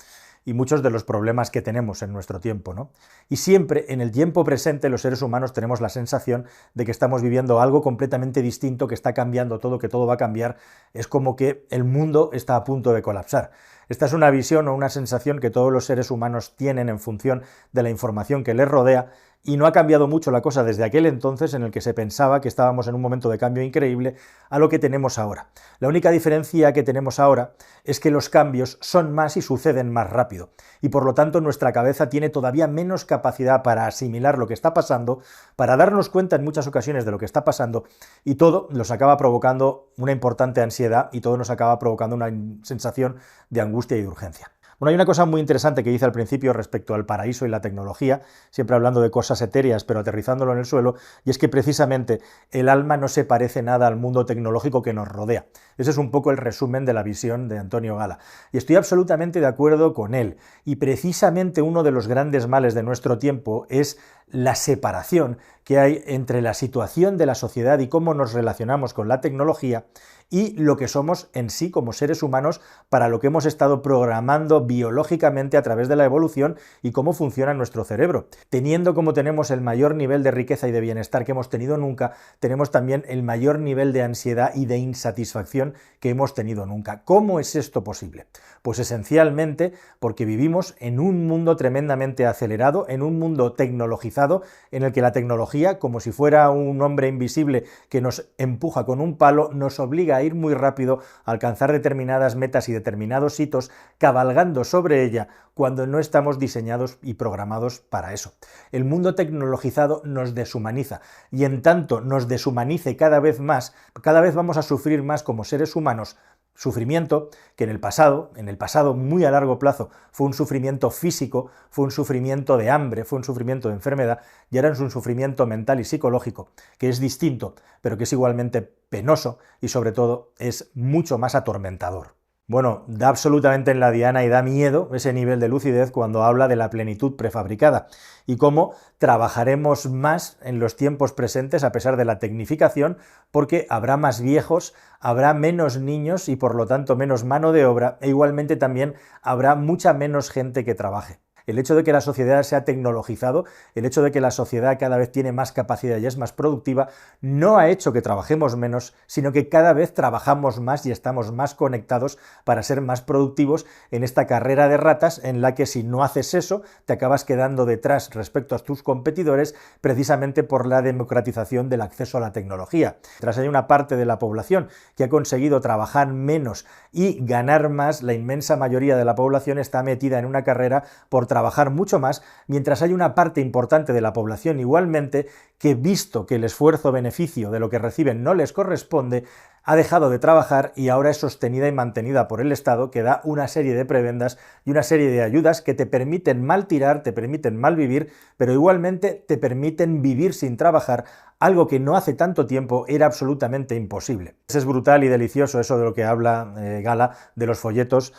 y muchos de los problemas que tenemos en nuestro tiempo, ¿no? Y siempre, en el tiempo presente, los seres humanos tenemos la sensación de que estamos viviendo algo completamente distinto, que está cambiando todo, que todo va a cambiar. Es como que el mundo está a punto de colapsar. Esta es una visión o una sensación que todos los seres humanos tienen en función de la información que les rodea, y no ha cambiado mucho la cosa desde aquel entonces en el que se pensaba que estábamos en un momento de cambio increíble a lo que tenemos ahora. La única diferencia que tenemos ahora es que los cambios son más y suceden más rápido, y por lo tanto nuestra cabeza tiene todavía menos capacidad para asimilar lo que está pasando, para darnos cuenta en muchas ocasiones de lo que está pasando, y todo nos acaba provocando una importante ansiedad y todo nos acaba provocando una sensación de angustia y de urgencia. Bueno, hay una cosa muy interesante que dice al principio respecto al paraíso y la tecnología, siempre hablando de cosas etéreas, pero aterrizándolo en el suelo, y es que precisamente el alma no se parece nada al mundo tecnológico que nos rodea. Ese es un poco el resumen de la visión de Antonio Gala. Y estoy absolutamente de acuerdo con él. Y precisamente uno de los grandes males de nuestro tiempo es la separación que hay entre la situación de la sociedad y cómo nos relacionamos con la tecnología y lo que somos en sí como seres humanos para lo que hemos estado programando biológicamente a través de la evolución y cómo funciona nuestro cerebro. Teniendo como tenemos el mayor nivel de riqueza y de bienestar que hemos tenido nunca, tenemos también el mayor nivel de ansiedad y de insatisfacción que hemos tenido nunca. ¿Cómo es esto posible? Pues esencialmente porque vivimos en un mundo tremendamente acelerado, en un mundo tecnologizado, en el que la tecnología, como si fuera un hombre invisible que nos empuja con un palo, nos obliga a ir muy rápido, a alcanzar determinadas metas y determinados hitos, cabalgando sobre ella cuando no estamos diseñados y programados para eso. El mundo tecnologizado nos deshumaniza y en tanto nos deshumanice cada vez más, cada vez vamos a sufrir más como seres humanos. Sufrimiento que en el pasado muy a largo plazo, fue un sufrimiento físico, fue un sufrimiento de hambre, fue un sufrimiento de enfermedad, y ahora es un sufrimiento mental y psicológico, que es distinto, pero que es igualmente penoso y sobre todo es mucho más atormentador. Bueno, da absolutamente en la diana y da miedo ese nivel de lucidez cuando habla de la plenitud prefabricada y cómo trabajaremos más en los tiempos presentes a pesar de la tecnificación porque habrá más viejos, habrá menos niños y por lo tanto menos mano de obra e igualmente también habrá mucha menos gente que trabaje. El hecho de que la sociedad se ha tecnologizado, el hecho de que la sociedad cada vez tiene más capacidad y es más productiva, no ha hecho que trabajemos menos, sino que cada vez trabajamos más y estamos más conectados para ser más productivos en esta carrera de ratas en la que si no haces eso, te acabas quedando detrás respecto a tus competidores precisamente por la democratización del acceso a la tecnología. Tras hay una parte de la población que ha conseguido trabajar menos y ganar más, la inmensa mayoría de la población está metida en una carrera por trabajar mucho más, mientras hay una parte importante de la población igualmente que, visto que el esfuerzo-beneficio de lo que reciben no les corresponde, ha dejado de trabajar y ahora es sostenida y mantenida por el Estado, que da una serie de prebendas y una serie de ayudas que te permiten mal tirar, te permiten mal vivir, pero igualmente te permiten vivir sin trabajar, algo que no hace tanto tiempo era absolutamente imposible. Es brutal y delicioso eso de lo que habla Gala, de los folletos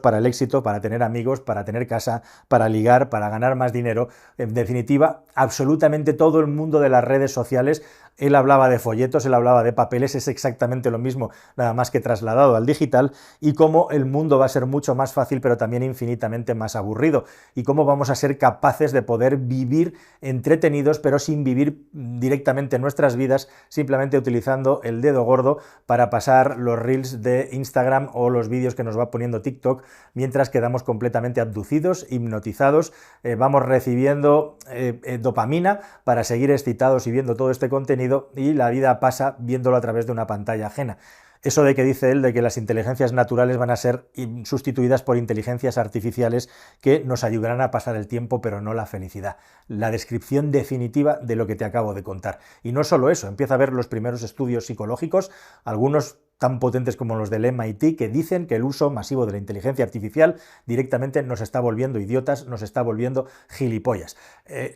para el éxito, para tener amigos, para tener casa, para ligar, para ganar más dinero. En definitiva, absolutamente todo el mundo de las redes sociales. Él hablaba de folletos, él hablaba de papeles, es exactamente lo mismo, nada más que trasladado al digital, y cómo el mundo va a ser mucho más fácil, pero también infinitamente más aburrido, y cómo vamos a ser capaces de poder vivir entretenidos, pero sin vivir directamente nuestras vidas, simplemente utilizando el dedo gordo para pasar los reels de Instagram o los vídeos que nos va poniendo TikTok, mientras quedamos completamente abducidos, hipnotizados, vamos recibiendo dopamina para seguir excitados y viendo todo este contenido, y la vida pasa viéndolo a través de una pantalla ajena. Eso de que dice él de que las inteligencias naturales van a ser sustituidas por inteligencias artificiales que nos ayudarán a pasar el tiempo pero no la felicidad. La descripción definitiva de lo que te acabo de contar. Y no solo eso, empieza a ver los primeros estudios psicológicos, algunos tan potentes como los del MIT, que dicen que el uso masivo de la inteligencia artificial directamente nos está volviendo idiotas, nos está volviendo gilipollas.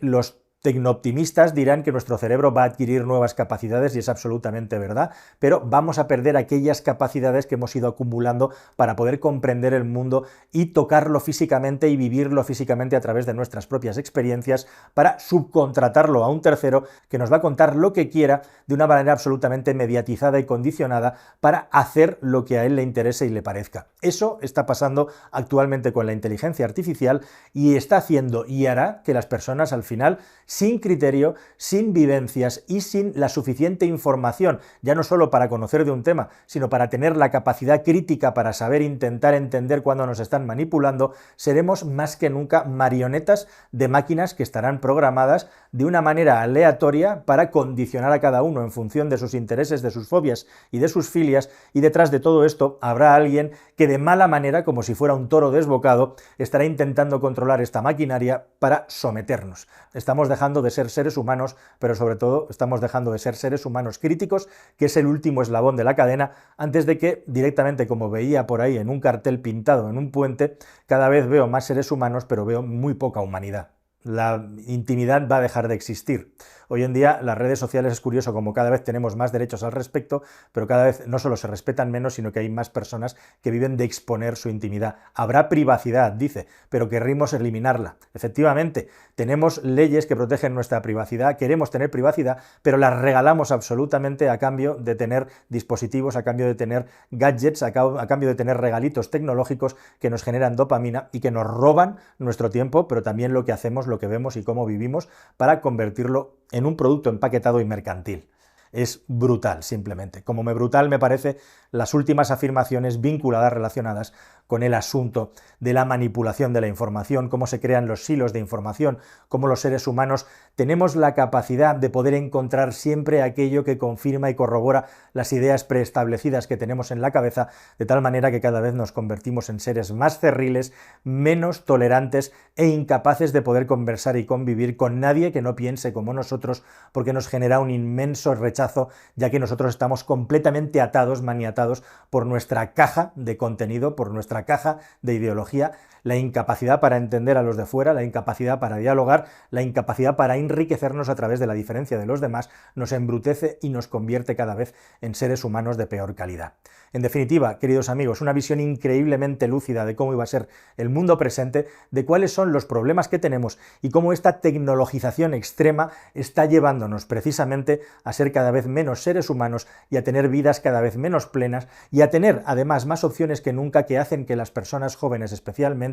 Los tecnooptimistas dirán que nuestro cerebro va a adquirir nuevas capacidades y es absolutamente verdad, pero vamos a perder aquellas capacidades que hemos ido acumulando para poder comprender el mundo y tocarlo físicamente y vivirlo físicamente a través de nuestras propias experiencias para subcontratarlo a un tercero que nos va a contar lo que quiera de una manera absolutamente mediatizada y condicionada para hacer lo que a él le interese y le parezca. Eso está pasando actualmente con la inteligencia artificial y está haciendo y hará que las personas al final, sin criterio, sin vivencias y sin la suficiente información, ya no solo para conocer de un tema, sino para tener la capacidad crítica para saber intentar entender cuándo nos están manipulando, seremos más que nunca marionetas de máquinas que estarán programadas de una manera aleatoria para condicionar a cada uno en función de sus intereses, de sus fobias y de sus filias, y detrás de todo esto habrá alguien que de mala manera, como si fuera un toro desbocado, estará intentando controlar esta maquinaria para someternos. Estamos dejando de ser seres humanos, pero sobre todo estamos dejando de ser seres humanos críticos, que es el último eslabón de la cadena, antes de que directamente, como veía por ahí en un cartel pintado en un puente, cada vez veo más seres humanos, pero veo muy poca humanidad. La intimidad va a dejar de existir. Hoy en día las redes sociales es curioso como cada vez tenemos más derechos al respecto, pero cada vez no solo se respetan menos, sino que hay más personas que viven de exponer su intimidad. Habrá privacidad, dice, pero querríamos eliminarla. Efectivamente, tenemos leyes que protegen nuestra privacidad, queremos tener privacidad, pero las regalamos absolutamente a cambio de tener dispositivos, a cambio de tener gadgets, a cambio de tener regalitos tecnológicos que nos generan dopamina y que nos roban nuestro tiempo, pero también lo que hacemos, lo que vemos y cómo vivimos para convertirlo en un producto empaquetado y mercantil. Es brutal, simplemente. Como brutal me parece las últimas afirmaciones vinculadas, relacionadas con el asunto de la manipulación de la información, cómo se crean los silos de información, cómo los seres humanos tenemos la capacidad de poder encontrar siempre aquello que confirma y corrobora las ideas preestablecidas que tenemos en la cabeza, de tal manera que cada vez nos convertimos en seres más cerriles, menos tolerantes e incapaces de poder conversar y convivir con nadie que no piense como nosotros, porque nos genera un inmenso rechazo, ya que nosotros estamos completamente atados, maniatados por nuestra caja de contenido, por nuestra caja de ideología, la incapacidad para entender a los de fuera, la incapacidad para dialogar, la incapacidad para enriquecernos a través de la diferencia de los demás, nos embrutece y nos convierte cada vez en seres humanos de peor calidad. En definitiva, queridos amigos, una visión increíblemente lúcida de cómo iba a ser el mundo presente, de cuáles son los problemas que tenemos y cómo esta tecnologización extrema está llevándonos precisamente a ser cada vez menos seres humanos y a tener vidas cada vez menos plenas y a tener además más opciones que nunca, que hacen que las personas jóvenes especialmente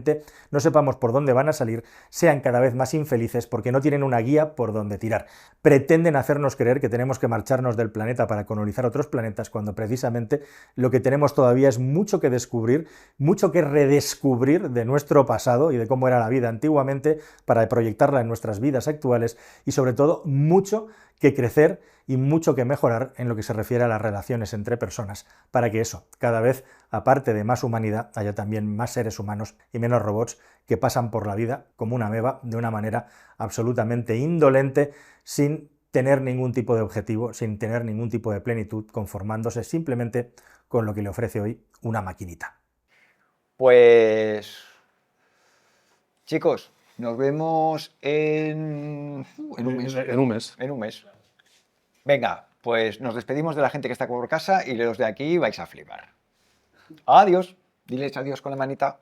no sepamos por dónde van a salir, sean cada vez más infelices porque no tienen una guía por dónde tirar. Pretenden hacernos creer que tenemos que marcharnos del planeta para colonizar otros planetas cuando precisamente lo que tenemos todavía es mucho que descubrir, mucho que redescubrir de nuestro pasado y de cómo era la vida antiguamente para proyectarla en nuestras vidas actuales y sobre todo mucho que crecer y mucho que mejorar en lo que se refiere a las relaciones entre personas, para que eso, cada vez, aparte de más humanidad, haya también más seres humanos y menos robots que pasan por la vida como una ameba de una manera absolutamente indolente, sin tener ningún tipo de objetivo, sin tener ningún tipo de plenitud, conformándose simplemente con lo que le ofrece hoy una maquinita. Pues, chicos, nos vemos en un mes. En un mes. En un mes. Venga, pues nos despedimos de la gente que está por casa y los de aquí vais a flipar. Adiós. Diles adiós con la manita.